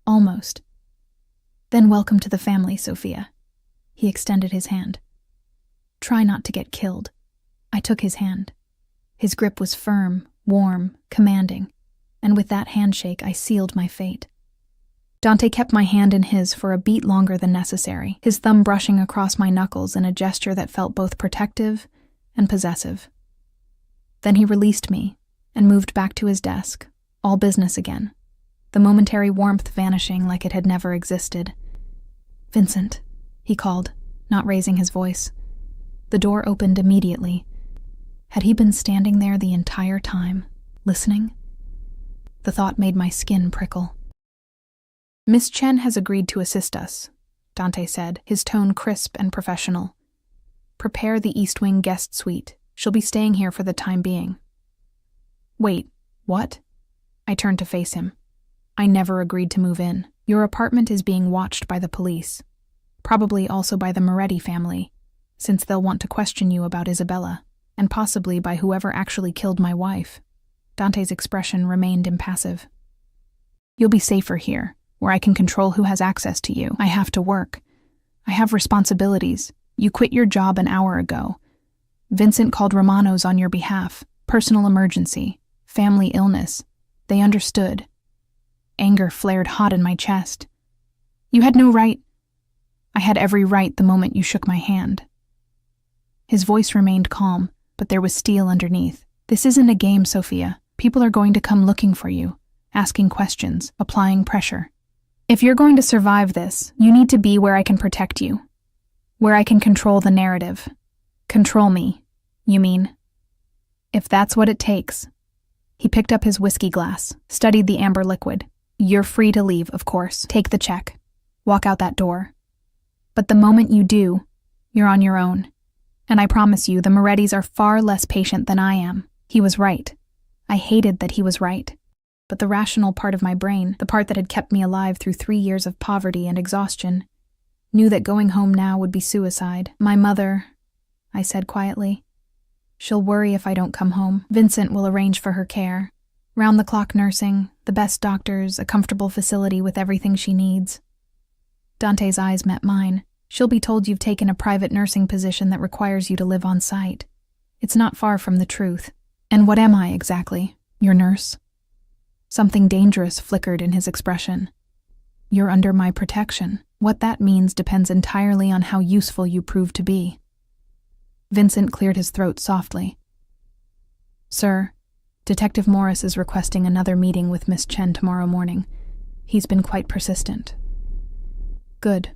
Almost. "Then welcome to the family, Sophia." He extended his hand. "Try not to get killed." I took his hand. His grip was firm, warm, commanding, and with that handshake I sealed my fate. Dante kept my hand in his for a beat longer than necessary, his thumb brushing across my knuckles in a gesture that felt both protective and possessive. Then he released me and moved back to his desk, all business again, the momentary warmth vanishing like it had never existed. "Vincent," he called, not raising his voice. The door opened immediately. Had he been standing there the entire time, listening? The thought made my skin prickle. "Miss Chen has agreed to assist us," Dante said, his tone crisp and professional. "Prepare the East Wing guest suite. She'll be staying here for the time being." "Wait, what?" I turned to face him. "I never agreed to move in. Your apartment is being watched by the police. Probably also by the Moretti family, since they'll want to question you about Isabella, and possibly by whoever actually killed my wife." Dante's expression remained impassive. "You'll be safer here, where I can control who has access to you. I have to work. I have responsibilities. You quit your job an hour ago. Vincent called Romano's on your behalf. Personal emergency. Family illness. They understood." Anger flared hot in my chest. "You had no right." "I had every right the moment you shook my hand." His voice remained calm, but there was steel underneath. "This isn't a game, Sophia. People are going to come looking for you, asking questions, applying pressure. If you're going to survive this, you need to be where I can protect you. Where I can control the narrative. Control me, you mean? If that's what it takes." He picked up his whiskey glass, studied the amber liquid. "You're free to leave, of course. Take the check. Walk out that door. But the moment you do, you're on your own. And I promise you, the Morettis are far less patient than I am." He was right. I hated that he was right. But the rational part of my brain, the part that had kept me alive through 3 years of poverty and exhaustion, knew that going home now would be suicide. "My mother," I said quietly. "She'll worry if I don't come home. Vincent will arrange for her care. Round-the-clock nursing, the best doctors, a comfortable facility with everything she needs." Dante's eyes met mine. "She'll be told you've taken a private nursing position that requires you to live on site. It's not far from the truth. And what am I exactly? Your nurse?" Something dangerous flickered in his expression. "You're under my protection. What that means depends entirely on how useful you prove to be." Vincent cleared his throat softly. "Sir, Detective Morris is requesting another meeting with Miss Chen tomorrow morning. He's been quite persistent." "Good."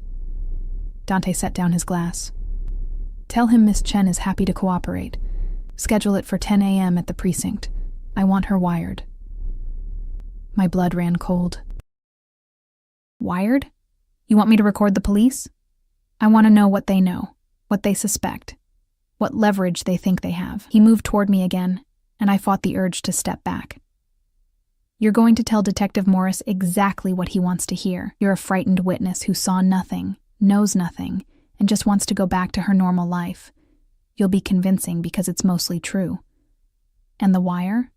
Dante set down his glass. "Tell him Miss Chen is happy to cooperate. Schedule it for 10 a.m. at the precinct. I want her wired." My blood ran cold. "Wired? You want me to record the police? I want to know what they know, what they suspect, what leverage they think they have." He moved toward me again, and I fought the urge to step back. "You're going to tell Detective Morris exactly what he wants to hear. You're a frightened witness who saw nothing, knows nothing, and just wants to go back to her normal life. You'll be convincing because it's mostly true. And the wire?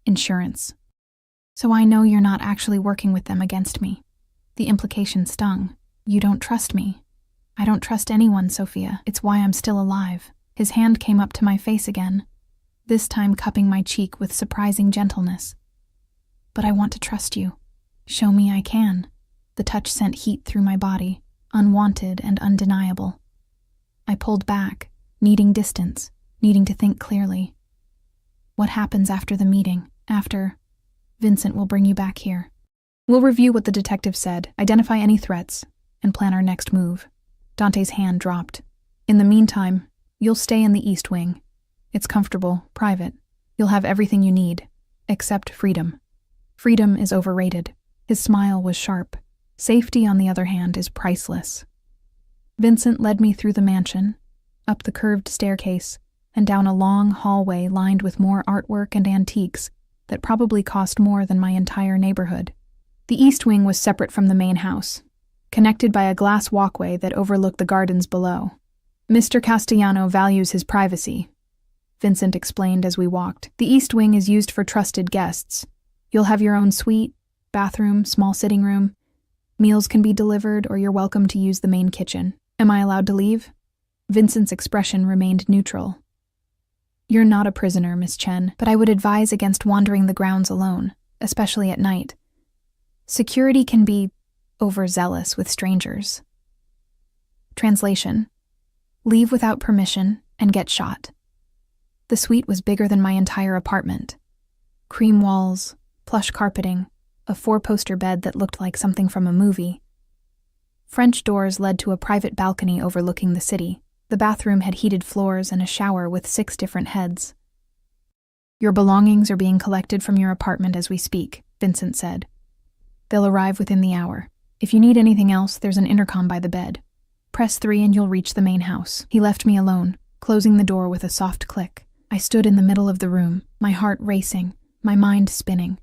Insurance. So I know you're not actually working with them against me." The implication stung. "You don't trust me." "I don't trust anyone, Sophia. It's why I'm still alive." His hand came up to my face again, this time cupping my cheek with surprising gentleness. "But I want to trust you. Show me I can." The touch sent heat through my body, unwanted and undeniable. I pulled back, needing distance, needing to think clearly. What happens after the meeting? After Vincent will bring you back here. We'll review what the detective said, identify any threats, and plan our next move. Dante's hand dropped. In the meantime, you'll stay in the East Wing. It's comfortable, private. You'll have everything you need, except freedom. Freedom is overrated. His smile was sharp. Safety, on the other hand, is priceless. Vincent led me through the mansion, up the curved staircase, and down a long hallway lined with more artwork and antiques that probably cost more than my entire neighborhood. The East Wing was separate from the main house, connected by a glass walkway that overlooked the gardens below. Mr. Castellano values his privacy, Vincent explained as we walked. The East Wing is used for trusted guests. You'll have your own suite, bathroom, small sitting room. Meals can be delivered, or you're welcome to use the main kitchen. Am I allowed to leave? Vincent's expression remained neutral. You're not a prisoner, Miss Chen, but I would advise against wandering the grounds alone, especially at night. Security can be overzealous with strangers. Translation: leave without permission and get shot. The suite was bigger than my entire apartment. Cream walls, plush carpeting, a 4-poster bed that looked like something from a movie. French doors led to a private balcony overlooking the city. The bathroom had heated floors and a shower with 6 different heads. Your belongings are being collected from your apartment as we speak, Vincent said. They'll arrive within the hour. If you need anything else, there's an intercom by the bed. Press 3 and you'll reach the main house. He left me alone, closing the door with a soft click. I stood in the middle of the room, my heart racing, my mind spinning.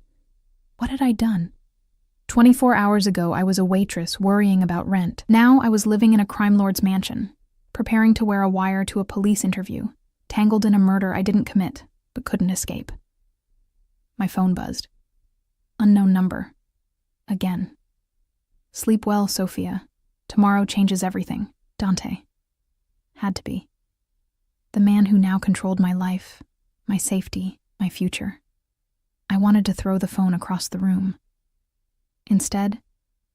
What had I done? 24 hours ago, I was a waitress worrying about rent. Now I was living in a crime lord's mansion, preparing to wear a wire to a police interview, tangled in a murder I didn't commit, but couldn't escape. My phone buzzed. Unknown number. Again. Sleep well, Sophia. Tomorrow changes everything. Dante. Had to be. The man who now controlled my life, my safety, my future. I wanted to throw the phone across the room. Instead,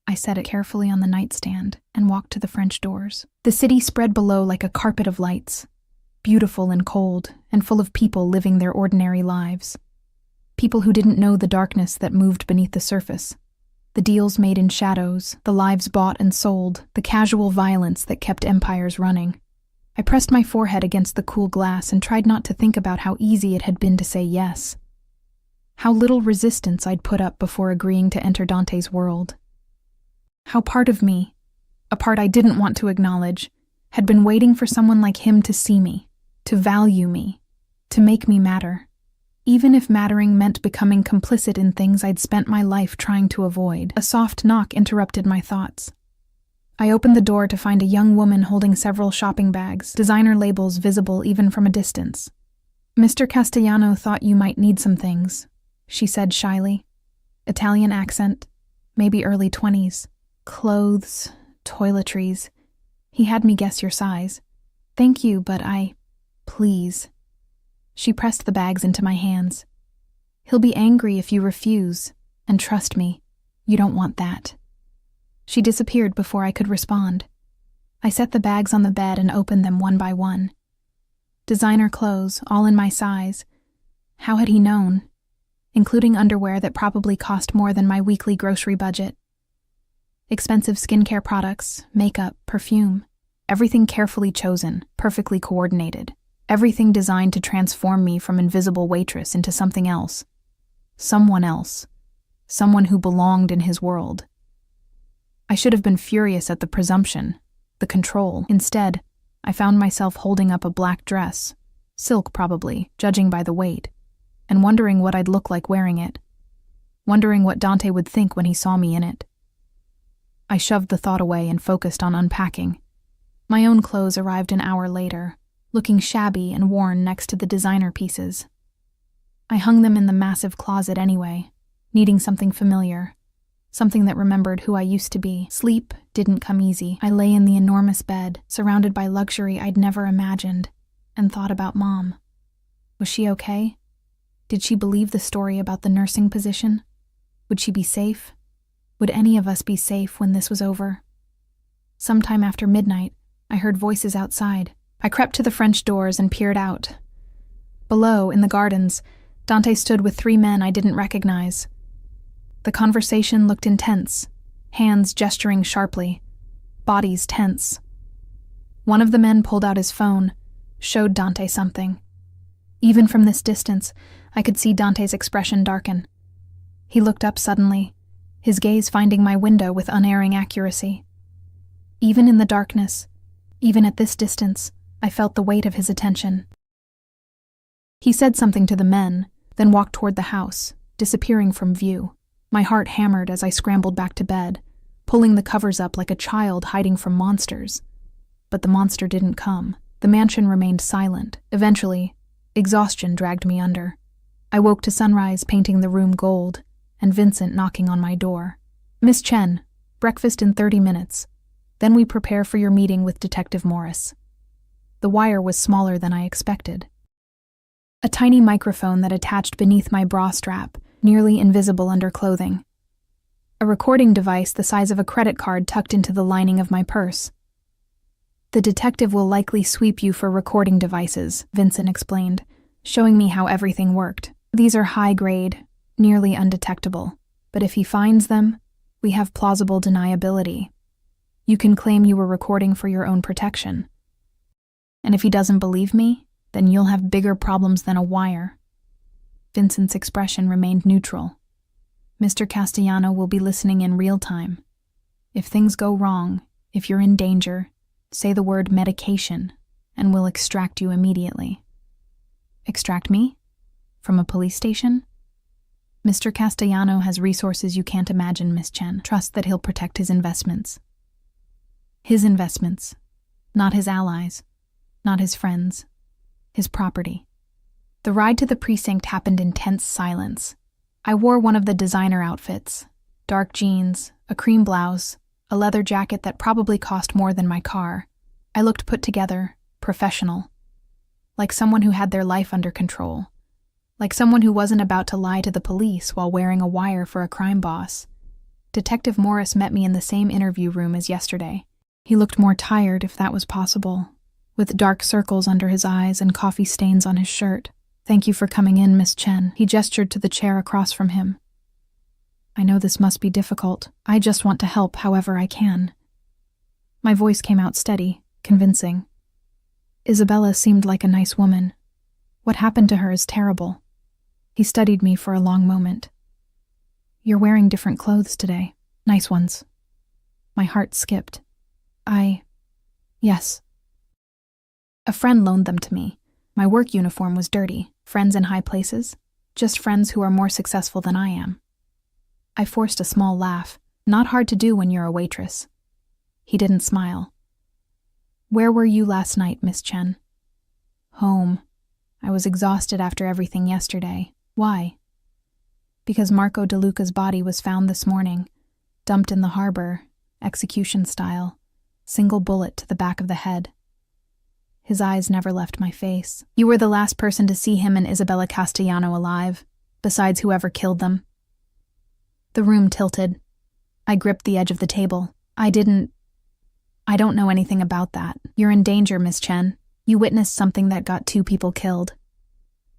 I set it carefully on the nightstand and walked to the French doors. The city spread below like a carpet of lights, beautiful and cold, and full of people living their ordinary lives. People who didn't know the darkness that moved beneath the surface. The deals made in shadows, the lives bought and sold, the casual violence that kept empires running. I pressed my forehead against the cool glass and tried not to think about how easy it had been to say yes. How little resistance I'd put up before agreeing to enter Dante's world. How part of me, a part I didn't want to acknowledge, had been waiting for someone like him to see me, to value me, to make me matter, even if mattering meant becoming complicit in things I'd spent my life trying to avoid. A soft knock interrupted my thoughts. I opened the door to find a young woman holding several shopping bags, designer labels visible even from a distance. Mr. Castellano thought you might need some things, she said shyly. Italian accent, maybe early 20s. Clothes, toiletries. He had me guess your size. Thank you, but please. She pressed the bags into my hands. He'll be angry if you refuse, and trust me, you don't want that. She disappeared before I could respond. I set the bags on the bed and opened them one by one. Designer clothes, all in my size. How had he known? Including underwear that probably cost more than my weekly grocery budget. Expensive skincare products, makeup, perfume. Everything carefully chosen, perfectly coordinated. Everything designed to transform me from invisible waitress into something else. Someone else. Someone who belonged in his world. I should have been furious at the presumption, the control. Instead, I found myself holding up a black dress, silk probably, judging by the weight, and wondering what I'd look like wearing it. Wondering what Dante would think when he saw me in it. I shoved the thought away and focused on unpacking. My own clothes arrived an hour later, looking shabby and worn next to the designer pieces. I hung them in the massive closet anyway, needing something familiar. Something that remembered who I used to be. Sleep didn't come easy. I lay in the enormous bed, surrounded by luxury I'd never imagined, and thought about Mom. Was she okay? Did she believe the story about the nursing position? Would she be safe? Would any of us be safe when this was over? Sometime after midnight, I heard voices outside. I crept to the French doors and peered out. Below, in the gardens, Dante stood with 3 men I didn't recognize. The conversation looked intense, hands gesturing sharply, bodies tense. One of the men pulled out his phone, showed Dante something. Even from this distance, I could see Dante's expression darken. He looked up suddenly, his gaze finding my window with unerring accuracy. Even in the darkness, even at this distance, I felt the weight of his attention. He said something to the men, then walked toward the house, disappearing from view. My heart hammered as I scrambled back to bed, pulling the covers up like a child hiding from monsters. But the monster didn't come. The mansion remained silent. Eventually, exhaustion dragged me under. I woke to sunrise painting the room gold, and Vincent knocking on my door. "Miss Chen, breakfast in 30 minutes. Then we prepare for your meeting with Detective Morris." The wire was smaller than I expected. A tiny microphone that attached beneath my bra strap, nearly invisible under clothing. A recording device the size of a credit card tucked into the lining of my purse. "The detective will likely sweep you for recording devices," Vincent explained, showing me how everything worked. "These are high-grade, nearly undetectable, but if he finds them, we have plausible deniability. You can claim you were recording for your own protection. And if he doesn't believe me, then you'll have bigger problems than a wire." Vincent's expression remained neutral. "Mr. Castellano will be listening in real time. If things go wrong, if you're in danger, say the word medication, and we'll extract you immediately." "Extract me? From a police station?" "Mr. Castellano has resources you can't imagine, Miss Chen. Trust that he'll protect his investments." His investments, not his allies, not his friends, his property. The ride to the precinct happened in tense silence. I wore one of the designer outfits, dark jeans, a cream blouse, a leather jacket that probably cost more than my car. I looked put together, professional, like someone who had their life under control, like someone who wasn't about to lie to the police while wearing a wire for a crime boss. Detective Morris met me in the same interview room as yesterday. He looked more tired, if that was possible, with dark circles under his eyes and coffee stains on his shirt. "Thank you for coming in, Miss Chen." He gestured to the chair across from him. "I know this must be difficult. I just want to help however I can." My voice came out steady, convincing. "Isabella seemed like a nice woman. What happened to her is terrible." He studied me for a long moment. "You're wearing different clothes today. Nice ones." My heart skipped. Yes. A friend loaned them to me. My work uniform was dirty. Friends in high places? Just friends who are more successful than I am. I forced a small laugh. Not hard to do when you're a waitress. He didn't smile. "Where were you last night, Miss Chen?" "Home. I was exhausted after everything yesterday." "Why?" "Because Marco De Luca's body was found this morning, dumped in the harbor, execution style, single bullet to the back of the head." His eyes never left my face. "You were the last person to see him and Isabella Castellano alive, besides whoever killed them." The room tilted. I gripped the edge of the table. I don't know anything about that." "You're in danger, Miss Chen. You witnessed something that got 2 people killed.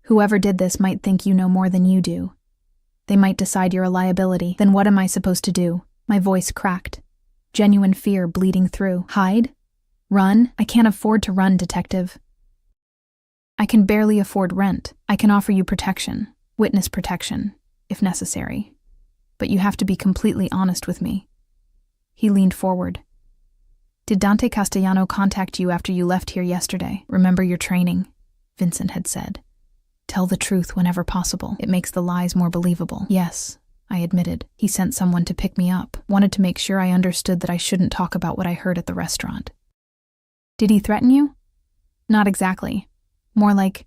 Whoever did this might think you know more than you do. They might decide you're a liability. Then what am I supposed to do?" My voice cracked, genuine fear bleeding through. "Hide? Run? I can't afford to run, detective. I can barely afford rent. I can offer you protection, witness protection, if necessary. But you have to be completely honest with me." He leaned forward. "Did Dante Castellano contact you after you left here yesterday? Remember your training," Vincent had said. "Tell the truth whenever possible. It makes the lies more believable." "Yes," I admitted. "He sent someone to pick me up. Wanted to make sure I understood that I shouldn't talk about what I heard at the restaurant." "Did he threaten you?" "Not exactly. More like,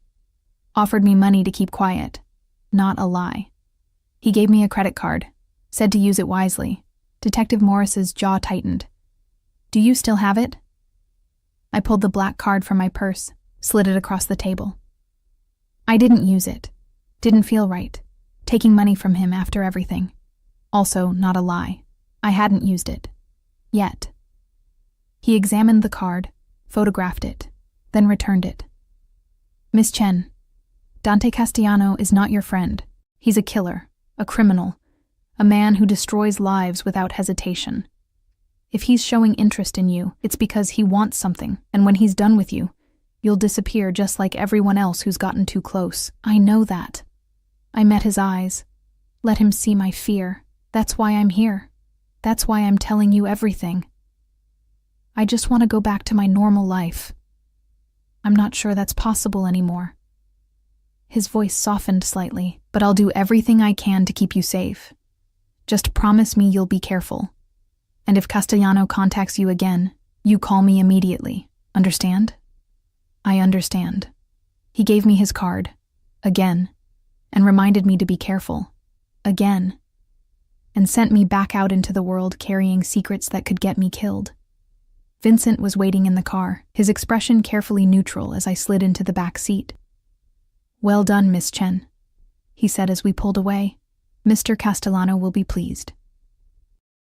offered me money to keep quiet. Not a lie. He gave me a credit card, said to use it wisely." Detective Morris's jaw tightened. "Do you still have it?" I pulled the black card from my purse, slid it across the table. "I didn't use it. Didn't feel right. Taking money from him after everything. Also, not a lie." I hadn't used it. Yet. He examined the card, photographed it, then returned it. Miss Chen, Dante Castellano is not your friend. He's a killer, a criminal, a man who destroys lives without hesitation. If he's showing interest in you, it's because he wants something, and when he's done with you, you'll disappear just like everyone else who's gotten too close. I know that. I met his eyes. Let him see my fear. That's why I'm here. That's why I'm telling you everything. I just want to go back to my normal life. I'm not sure that's possible anymore. His voice softened slightly, but I'll do everything I can to keep you safe. Just promise me you'll be careful. And if Castellano contacts you again, you call me immediately. Understand? I understand. He gave me his card. Again. And reminded me to be careful. Again. And sent me back out into the world carrying secrets that could get me killed. Vincent was waiting in the car, his expression carefully neutral as I slid into the back seat. Well done, Miss Chen, he said as we pulled away. Mr. Castellano will be pleased.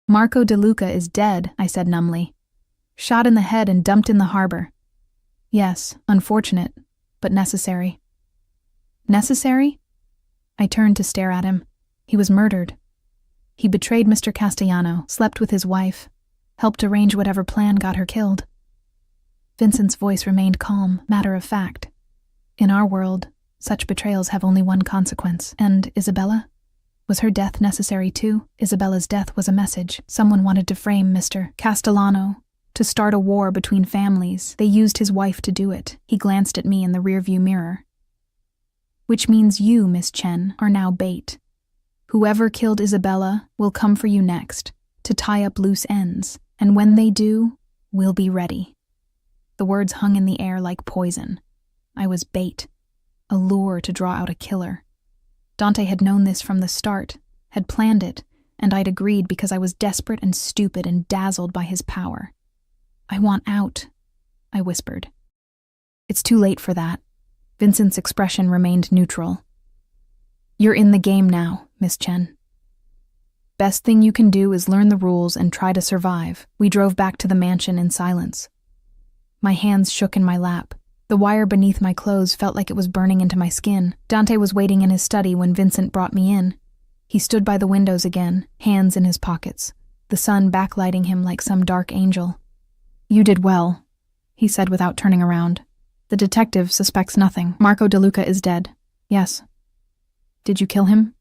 Marco De Luca is dead, I said numbly. Shot in the head and dumped in the harbor. Yes, unfortunate, but necessary. Necessary? I turned to stare at him. He was murdered. He betrayed Mr. Castellano, slept with his wife, helped arrange whatever plan got her killed. Vincent's voice remained calm, matter of fact. In our world, such betrayals have only one consequence. And Isabella? Was her death necessary too? Isabella's death was a message. Someone wanted to frame Mr. Castellano, to start a war between families. They used his wife to do it. He glanced at me in the rearview mirror. Which means you, Miss Chen, are now bait. Whoever killed Isabella will come for you next, to tie up loose ends, and when they do, we'll be ready. The words hung in the air like poison. I was bait, a lure to draw out a killer. Dante had known this from the start, had planned it, and I'd agreed because I was desperate and stupid and dazzled by his power. I want out, I whispered. It's too late for that. Vincent's expression remained neutral. You're in the game now, Miss Chen. Best thing you can do is learn the rules and try to survive. We drove back to the mansion in silence. My hands shook in my lap. The wire beneath my clothes felt like it was burning into my skin. Dante was waiting in his study when Vincent brought me in. He stood by the windows again, hands in his pockets, the sun backlighting him like some dark angel. You did well, he said without turning around. The detective suspects nothing. Marco De Luca is dead. Yes. Did you kill him?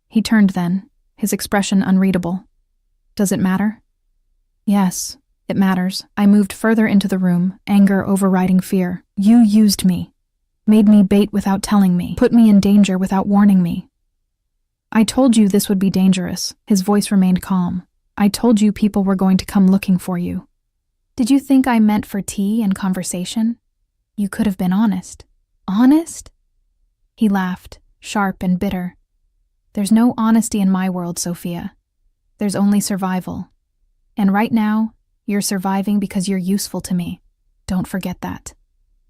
He turned then, his expression unreadable. Does it matter? Yes, it matters. I moved further into the room, anger overriding fear. You used me. Made me bait without telling me. Put me in danger without warning me. I told you this would be dangerous. His voice remained calm. I told you people were going to come looking for you. Did you think I meant for tea and conversation? You could have been honest. Honest? He laughed, sharp and bitter. There's no honesty in my world, Sophia. There's only survival. And right now, you're surviving because you're useful to me. Don't forget that.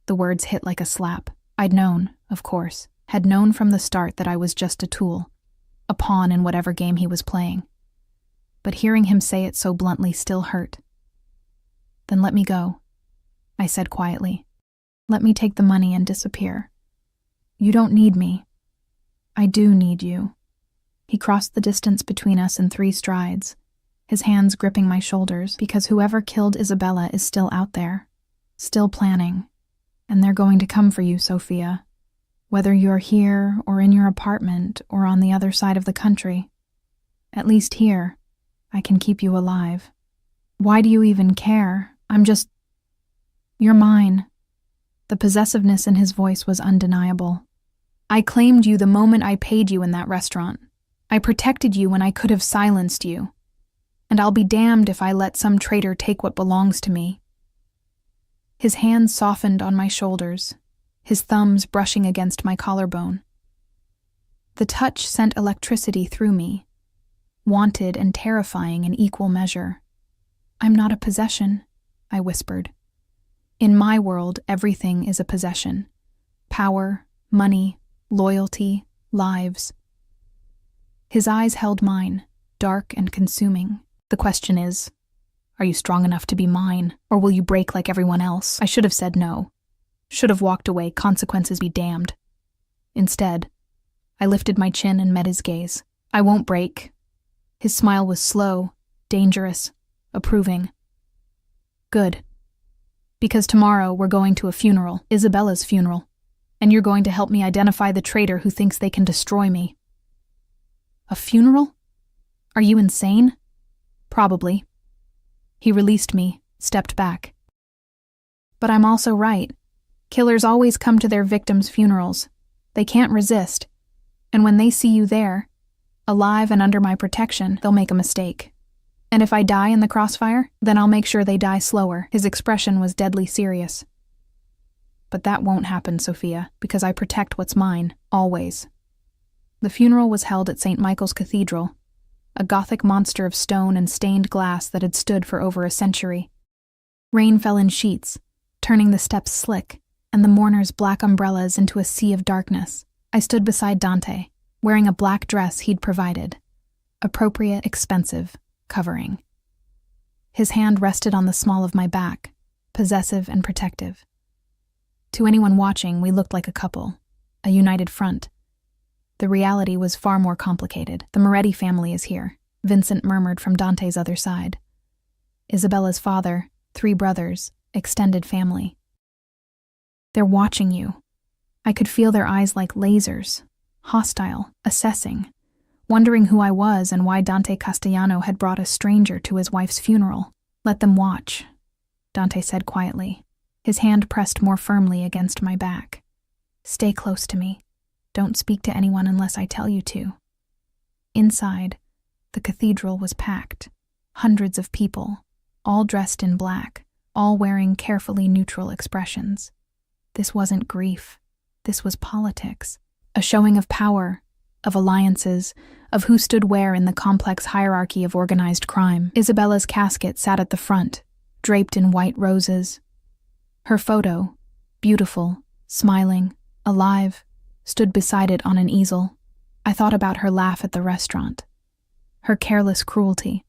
The words hit like a slap. I'd known, of course, had known from the start that I was just a tool, a pawn in whatever game he was playing. But hearing him say it so bluntly still hurt. Then let me go, I said quietly. Let me take the money and disappear. You don't need me. I do need you. He crossed the distance between us in 3 strides, his hands gripping my shoulders, because whoever killed Isabella is still out there, still planning, and they're going to come for you, Sophia, whether you're here or in your apartment or on the other side of the country. At least here, I can keep you alive. Why do you even care? You're mine. The possessiveness in his voice was undeniable. I claimed you the moment I paid you in that restaurant. I protected you when I could have silenced you. And I'll be damned if I let some traitor take what belongs to me. His hands softened on my shoulders, his thumbs brushing against my collarbone. The touch sent electricity through me, wanted and terrifying in equal measure. I'm not a possession, I whispered. In my world, everything is a possession. Power, money, loyalty, lives. His eyes held mine, dark and consuming, The question is, are you strong enough to be mine, or will you break like everyone else? I should have said no. Should have walked away, consequences be damned. Instead, I lifted my chin and met his gaze. I won't break. His smile was slow, dangerous, approving. Good. Because tomorrow we're going to a funeral, Isabella's funeral, and you're going to help me identify the traitor who thinks they can destroy me. A funeral? Are you insane? Probably. He released me, stepped back. But I'm also right. Killers always come to their victims' funerals. They can't resist. And when they see you there, alive and under my protection, they'll make a mistake. And if I die in the crossfire, then I'll make sure they die slower. His expression was deadly serious. But that won't happen, Sophia, because I protect what's mine, always. The funeral was held at St. Michael's Cathedral, a Gothic monster of stone and stained glass that had stood for over a century. Rain fell in sheets, turning the steps slick, and the mourners' black umbrellas into a sea of darkness. I stood beside Dante, wearing a black dress he'd provided. Appropriate, expensive, covering. His hand rested on the small of my back, possessive and protective. To anyone watching, we looked like a couple, a united front. The reality was far more complicated. The Moretti family is here, Vincent murmured from Dante's other side. Isabella's father, 3 brothers, extended family. They're watching you. I could feel their eyes like lasers, hostile, assessing, wondering who I was and why Dante Castellano had brought a stranger to his wife's funeral. Let them watch, Dante said quietly, his hand pressed more firmly against my back. Stay close to me. Don't speak to anyone unless I tell you to. Inside, the cathedral was packed. Hundreds of people, all dressed in black, all wearing carefully neutral expressions. This wasn't grief. This was politics. A showing of power, of alliances, of who stood where in the complex hierarchy of organized crime. Isabella's casket sat at the front, draped in white roses. Her photo, beautiful, smiling, alive, stood beside it on an easel. I thought about her laugh at the restaurant, her careless cruelty,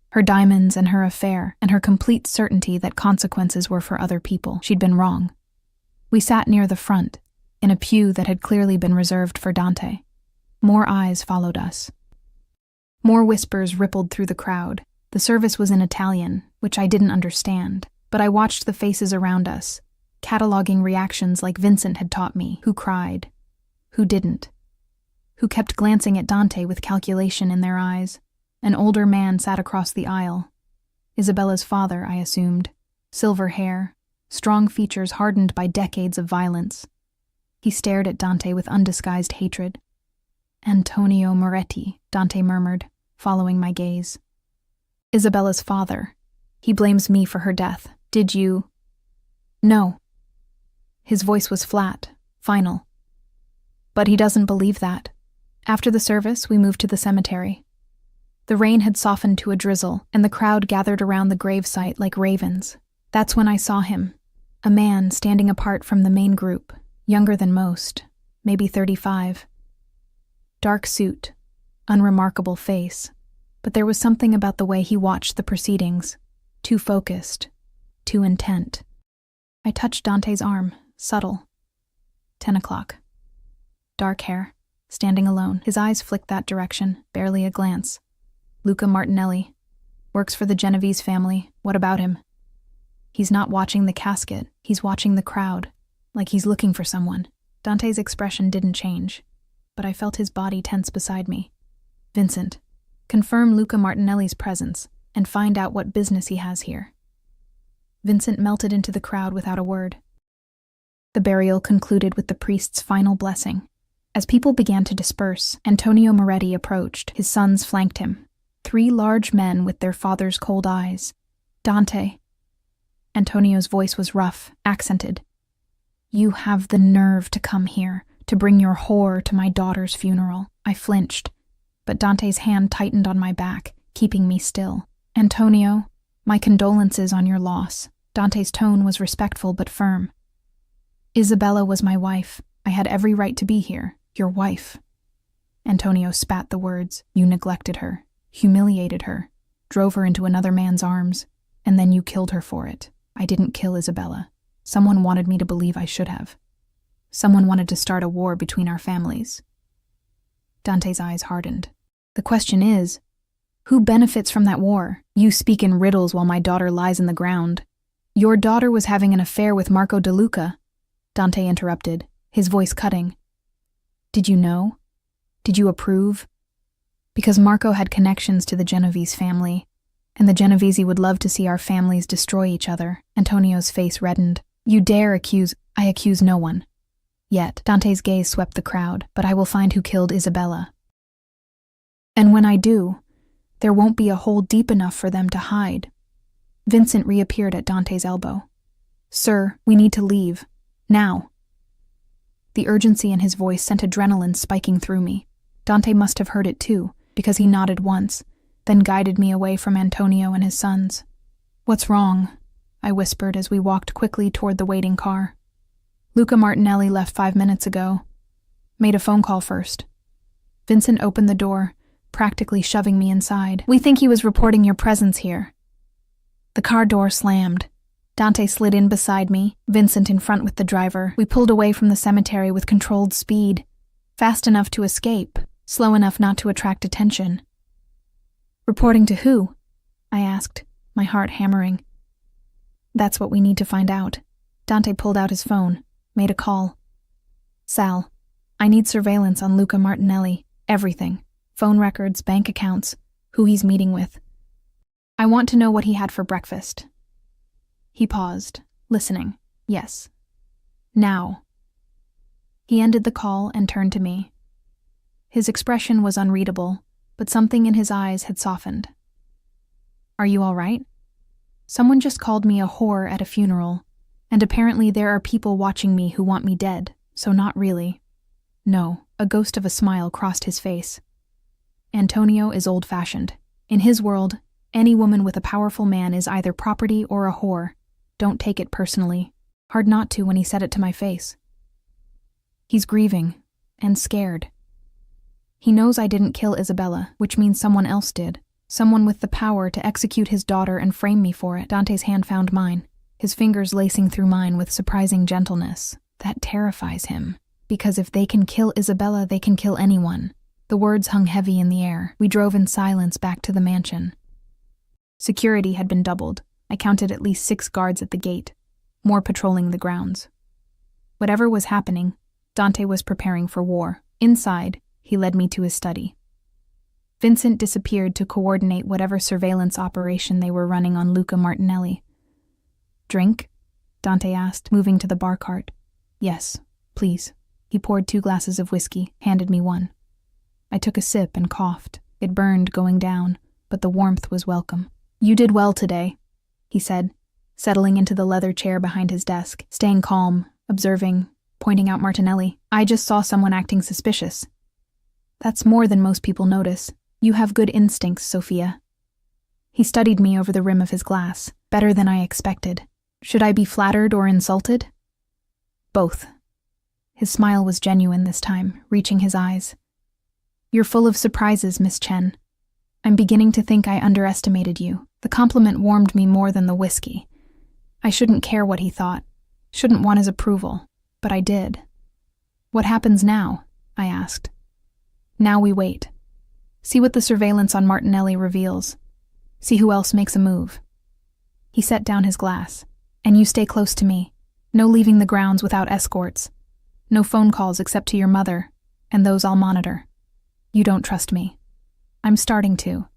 her diamonds and her affair, and her complete certainty that consequences were for other people. She'd been wrong. We sat near the front, in a pew that had clearly been reserved for Dante. More eyes followed us. More whispers rippled through the crowd. The service was in Italian, which I didn't understand, but I watched the faces around us, cataloging reactions like Vincent had taught me. Who cried? Who didn't? Who kept glancing at Dante with calculation in their eyes? An older man sat across the aisle. Isabella's father, I assumed. Silver hair, strong features hardened by decades of violence. He stared at Dante with undisguised hatred. Antonio Moretti, Dante murmured, following my gaze. Isabella's father. He blames me for her death. Did you? No. His voice was flat, final. But he doesn't believe that. After the service, we moved to the cemetery. The rain had softened to a drizzle, and the crowd gathered around the gravesite like ravens. That's when I saw him, a man standing apart from the main group, younger than most, maybe 35. Dark suit, unremarkable face, but there was something about the way he watched the proceedings, too focused, too intent. I touched Dante's arm, subtle. 10 o'clock. Dark hair, standing alone. His eyes flicked that direction, barely a glance. Luca Martinelli. Works for the Genovese family. What about him? He's not watching the casket. He's watching the crowd, like he's looking for someone. Dante's expression didn't change, but I felt his body tense beside me. Vincent, confirm Luca Martinelli's presence and find out what business he has here. Vincent melted into the crowd without a word. The burial concluded with the priest's final blessing. As people began to disperse, Antonio Moretti approached. His sons flanked him. 3 large men with their father's cold eyes. Dante. Antonio's voice was rough, accented. You have the nerve to come here, to bring your whore to my daughter's funeral. I flinched, but Dante's hand tightened on my back, keeping me still. Antonio, my condolences on your loss. Dante's tone was respectful but firm. Isabella was my wife. I had every right to be here. Your wife. Antonio spat the words. You neglected her, humiliated her, drove her into another man's arms, and then you killed her for it. I didn't kill Isabella. Someone wanted me to believe I should have. Someone wanted to start a war between our families. Dante's eyes hardened. The question is, who benefits from that war? You speak in riddles while my daughter lies in the ground. Your daughter was having an affair with Marco De Luca, Dante interrupted, his voice cutting. Did you know? Did you approve? Because Marco had connections to the Genovese family, and the Genovese would love to see our families destroy each other. Antonio's face reddened. You dare accuse— I accuse no one. Yet, Dante's gaze swept the crowd, but I will find who killed Isabella. And when I do, there won't be a hole deep enough for them to hide. Vincent reappeared at Dante's elbow. Sir, we need to leave. Now. The urgency in his voice sent adrenaline spiking through me. Dante must have heard it too, because he nodded once, then guided me away from Antonio and his sons. What's wrong? I whispered as we walked quickly toward the waiting car. Luca Martinelli left 5 minutes ago. Made a phone call first. Vincent opened the door, practically shoving me inside. We think he was reporting your presence here. The car door slammed. Dante slid in beside me, Vincent in front with the driver. We pulled away from the cemetery with controlled speed, fast enough to escape, slow enough not to attract attention. Reporting to who? I asked, my heart hammering. That's what we need to find out. Dante pulled out his phone, made a call. Sal, I need surveillance on Luca Martinelli. Everything. Phone records, bank accounts, who he's meeting with. I want to know what he had for breakfast. He paused, listening. Yes. Now. He ended the call and turned to me. His expression was unreadable, but something in his eyes had softened. Are you all right? Someone just called me a whore at a funeral, and apparently there are people watching me who want me dead, so not really. No, a ghost of a smile crossed his face. Antonio is old-fashioned. In his world, any woman with a powerful man is either property or a whore. Don't take it personally. Hard not to when he said it to my face. He's grieving, and scared. He knows I didn't kill Isabella, which means someone else did. Someone with the power to execute his daughter and frame me for it. Dante's hand found mine, his fingers lacing through mine with surprising gentleness. That terrifies him, because if they can kill Isabella, they can kill anyone. The words hung heavy in the air. We drove in silence back to the mansion. Security had been doubled. I counted at least 6 guards at the gate, more patrolling the grounds. Whatever was happening, Dante was preparing for war. Inside, he led me to his study. Vincent disappeared to coordinate whatever surveillance operation they were running on Luca Martinelli. Drink? Dante asked, moving to the bar cart. Yes, please. He poured 2 glasses of whiskey, handed me one. I took a sip and coughed. It burned going down, but the warmth was welcome. You did well today, he said, settling into the leather chair behind his desk, staying calm, observing, pointing out Martinelli. I just saw someone acting suspicious. That's more than most people notice. You have good instincts, Sophia. He studied me over the rim of his glass, better than I expected. Should I be flattered or insulted? Both. His smile was genuine this time, reaching his eyes. You're full of surprises, Miss Chen. I'm beginning to think I underestimated you. The compliment warmed me more than the whiskey. I shouldn't care what he thought, shouldn't want his approval, but I did. What happens now? I asked. Now we wait. See what the surveillance on Martinelli reveals. See who else makes a move. He set down his glass. And you stay close to me. No leaving the grounds without escorts. No phone calls except to your mother, and those I'll monitor. You don't trust me. I'm starting to.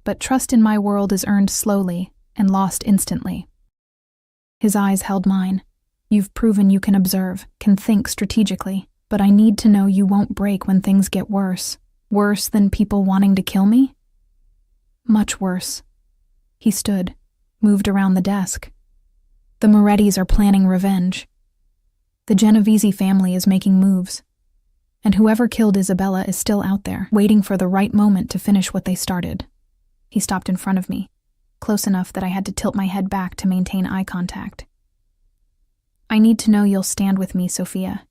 But trust in my world is earned slowly and lost instantly. His eyes held mine. You've proven you can observe, can think strategically, but I need to know you won't break when things get worse. Worse than people wanting to kill me? Much worse. He stood, moved around the desk. The Morettis are planning revenge. The Genovese family is making moves. And whoever killed Isabella is still out there, waiting for the right moment to finish what they started. He stopped in front of me, close enough that I had to tilt my head back to maintain eye contact. I need to know you'll stand with me, Sophia.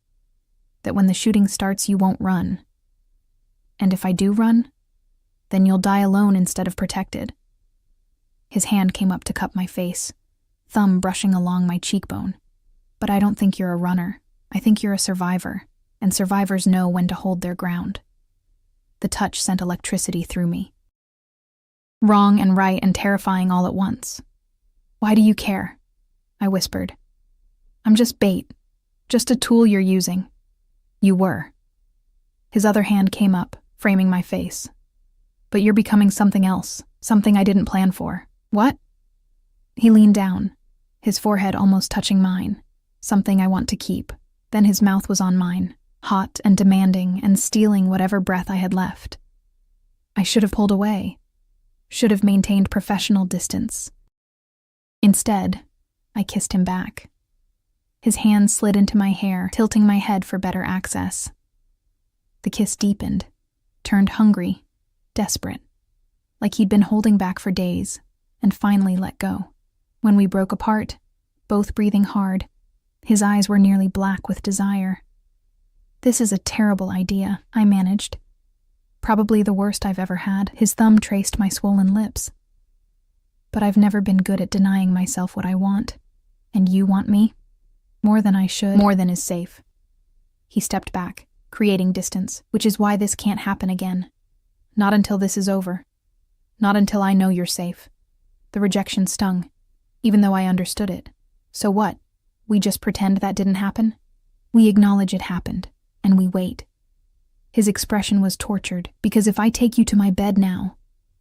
That when the shooting starts, you won't run. And if I do run, then you'll die alone instead of protected. His hand came up to cup my face, thumb brushing along my cheekbone. But I don't think you're a runner. I think you're a survivor, and survivors know when to hold their ground. The touch sent electricity through me. Wrong and right and terrifying all at once. Why do you care? I whispered. I'm just bait. Just a tool you're using. You were. His other hand came up, framing my face. But you're becoming something else, something I didn't plan for. What? He leaned down, his forehead almost touching mine. Something I want to keep. Then his mouth was on mine, hot and demanding and stealing whatever breath I had left. I should have pulled away. Should have maintained professional distance. Instead, I kissed him back. His hand slid into my hair, tilting my head for better access. The kiss deepened, turned hungry, desperate, like he'd been holding back for days, and finally let go. When we broke apart, both breathing hard, his eyes were nearly black with desire. This is a terrible idea, I managed. Probably the worst I've ever had. His thumb traced my swollen lips. But I've never been good at denying myself what I want. And you want me? More than I should. More than is safe. He stepped back, creating distance, which is why this can't happen again. Not until this is over. Not until I know you're safe. The rejection stung, even though I understood it. So what? We just pretend that didn't happen? We acknowledge it happened, and we wait. His expression was tortured, because if I take you to my bed now,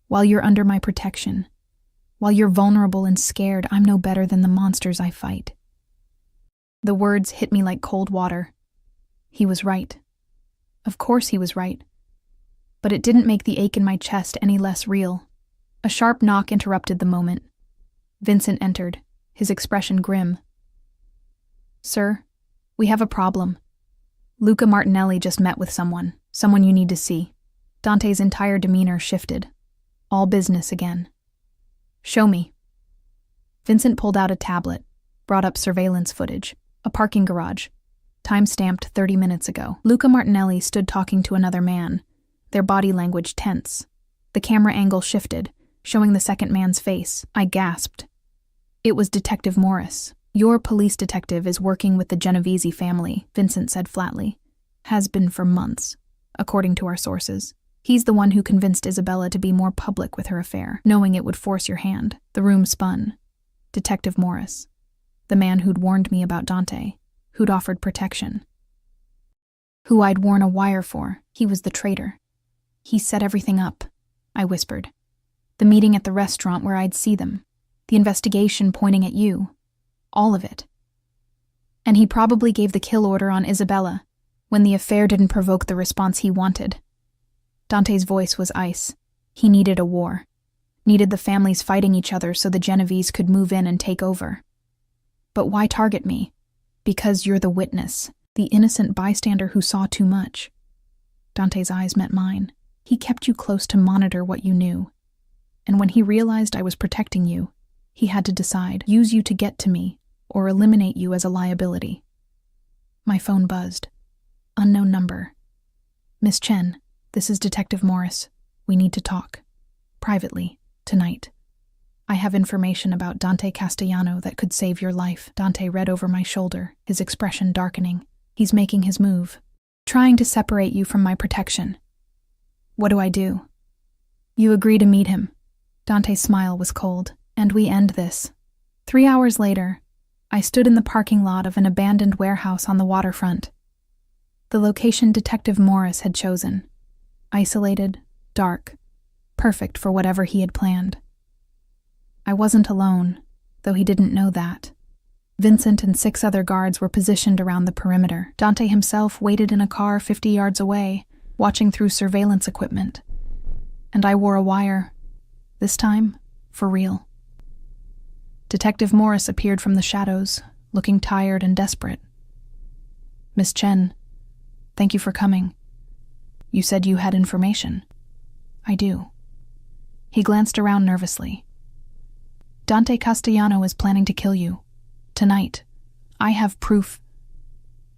while you're under my protection, while you're vulnerable and scared, I'm no better than the monsters I fight. The words hit me like cold water. He was right. Of course he was right. But it didn't make the ache in my chest any less real. A sharp knock interrupted the moment. Vincent entered, his expression grim. Sir, we have a problem. Luca Martinelli just met with someone you need to see. Dante's entire demeanor shifted. All business again. Show me. Vincent pulled out a tablet, brought up surveillance footage, a parking garage, time-stamped 30 minutes ago. Luca Martinelli stood talking to another man, their body language tense. The camera angle shifted, showing the second man's face. I gasped. It was Detective Morris. Your police detective is working with the Genovese family, Vincent said flatly. Has been for months, according to our sources. He's the one who convinced Isabella to be more public with her affair, knowing it would force your hand. The room spun. Detective Morris, the man who'd warned me about Dante, who'd offered protection, who I'd worn a wire for. He was the traitor. He set everything up, I whispered. The meeting at the restaurant where I'd see them, the investigation pointing at you, all of it. And he probably gave the kill order on Isabella when the affair didn't provoke the response he wanted. Dante's voice was ice. He needed a war. Needed the families fighting each other so the Genovese could move in and take over. But why target me? Because you're the witness, the innocent bystander who saw too much. Dante's eyes met mine. He kept you close to monitor what you knew. And when he realized I was protecting you, he had to decide, use you to get to me, or eliminate you as a liability. My phone buzzed. Unknown number. Miss Chen, this is Detective Morris. We need to talk. Privately, tonight. I have information about Dante Castellano that could save your life. Dante read over my shoulder, his expression darkening. He's making his move. Trying to separate you from my protection. What do I do? You agree to meet him. Dante's smile was cold. And we end this. 3 hours later, I stood in the parking lot of an abandoned warehouse on the waterfront. The location Detective Morris had chosen. Isolated, dark, perfect for whatever he had planned. I wasn't alone, though he didn't know that. Vincent and 6 other guards were positioned around the perimeter. Dante himself waited in a car 50 yards away, watching through surveillance equipment. And I wore a wire. This time, for real. Detective Morris appeared from the shadows, looking tired and desperate. Miss Chen, thank you for coming. You said you had information. I do. He glanced around nervously. Dante Castellano is planning to kill you. Tonight. I have proof.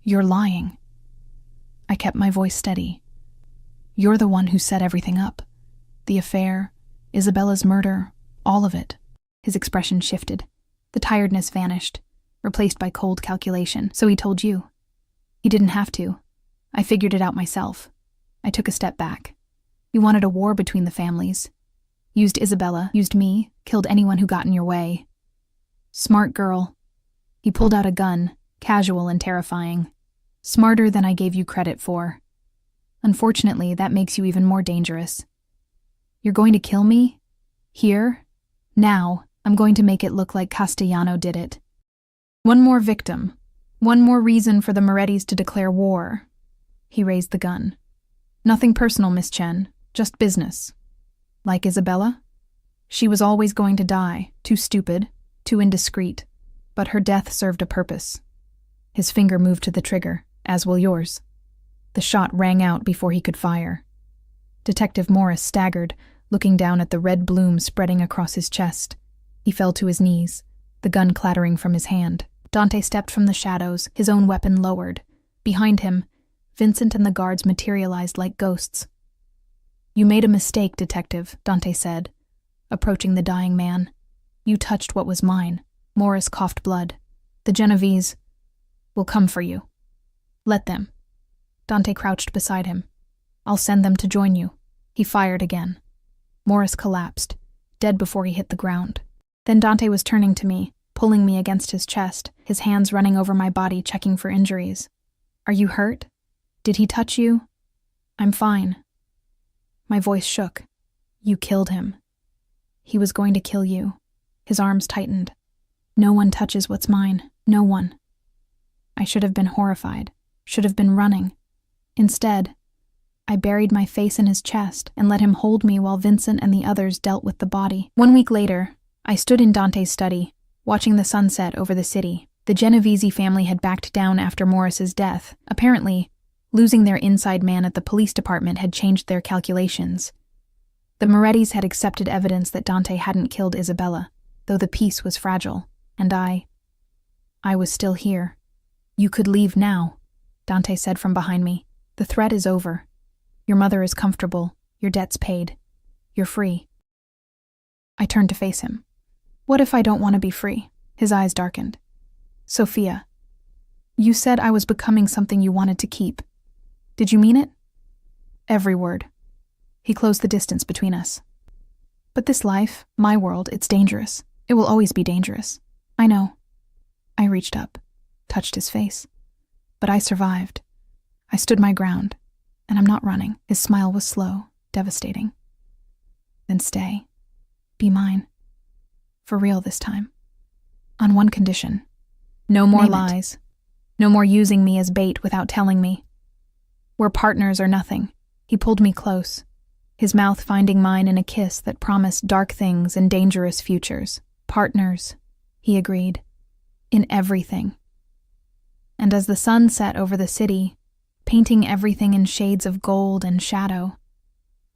You're lying. I kept my voice steady. You're the one who set everything up. The affair, Isabella's murder, all of it. His expression shifted. The tiredness vanished, replaced by cold calculation. So he told you. He didn't have to. I figured it out myself. I took a step back. You wanted a war between the families. Used Isabella, used me, killed anyone who got in your way. Smart girl. He pulled out a gun, casual and terrifying. Smarter than I gave you credit for. Unfortunately, that makes you even more dangerous. You're going to kill me? Here? Now, I'm going to make it look like Castellano did it. One more victim. One more reason for the Morettis to declare war. He raised the gun. Nothing personal, Miss Chen. Just business. Like Isabella? She was always going to die, too stupid, too indiscreet. But her death served a purpose. His finger moved to the trigger, as will yours. The shot rang out before he could fire. Detective Morris staggered, looking down at the red bloom spreading across his chest. He fell to his knees, the gun clattering from his hand. Dante stepped from the shadows, his own weapon lowered. Behind him, Vincent and the guards materialized like ghosts. You made a mistake, Detective, Dante said, approaching the dying man. You touched what was mine. Morris coughed blood. The Genovese will come for you. Let them. Dante crouched beside him. I'll send them to join you. He fired again. Morris collapsed, dead before he hit the ground. Then Dante was turning to me, pulling me against his chest, his hands running over my body, checking for injuries. Are you hurt? Did he touch you? I'm fine. My voice shook. You killed him. He was going to kill you. His arms tightened. No one touches what's mine. No one. I should have been horrified. Should have been running. Instead, I buried my face in his chest and let him hold me while Vincent and the others dealt with the body. 1 week later, I stood in Dante's study, watching the sunset over the city. The Genovese family had backed down after Morris's death. Apparently, losing their inside man at the police department had changed their calculations. The Morettis had accepted evidence that Dante hadn't killed Isabella, though the peace was fragile, and I was still here. You could leave now, Dante said from behind me. The threat is over. Your mother is comfortable. Your debt's paid. You're free. I turned to face him. What if I don't want to be free? His eyes darkened. Sophia, you said I was becoming something you wanted to keep. Did you mean it? Every word. He closed the distance between us. But this life, my world, it's dangerous. It will always be dangerous. I know. I reached up, touched his face. But I survived. I stood my ground, and I'm not running. His smile was slow, devastating. Then stay. Be mine. For real this time. On one condition. No more lies. No more using me as bait without telling me. We're partners or nothing. He pulled me close, his mouth finding mine in a kiss that promised dark things and dangerous futures. Partners, he agreed. In everything. And as the sun set over the city, painting everything in shades of gold and shadow,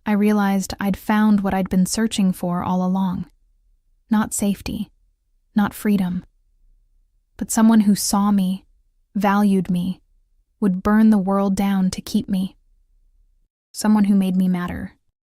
I realized I'd found what I'd been searching for all along. Not safety, not freedom, but someone who saw me, valued me, would burn the world down to keep me. Someone who made me matter.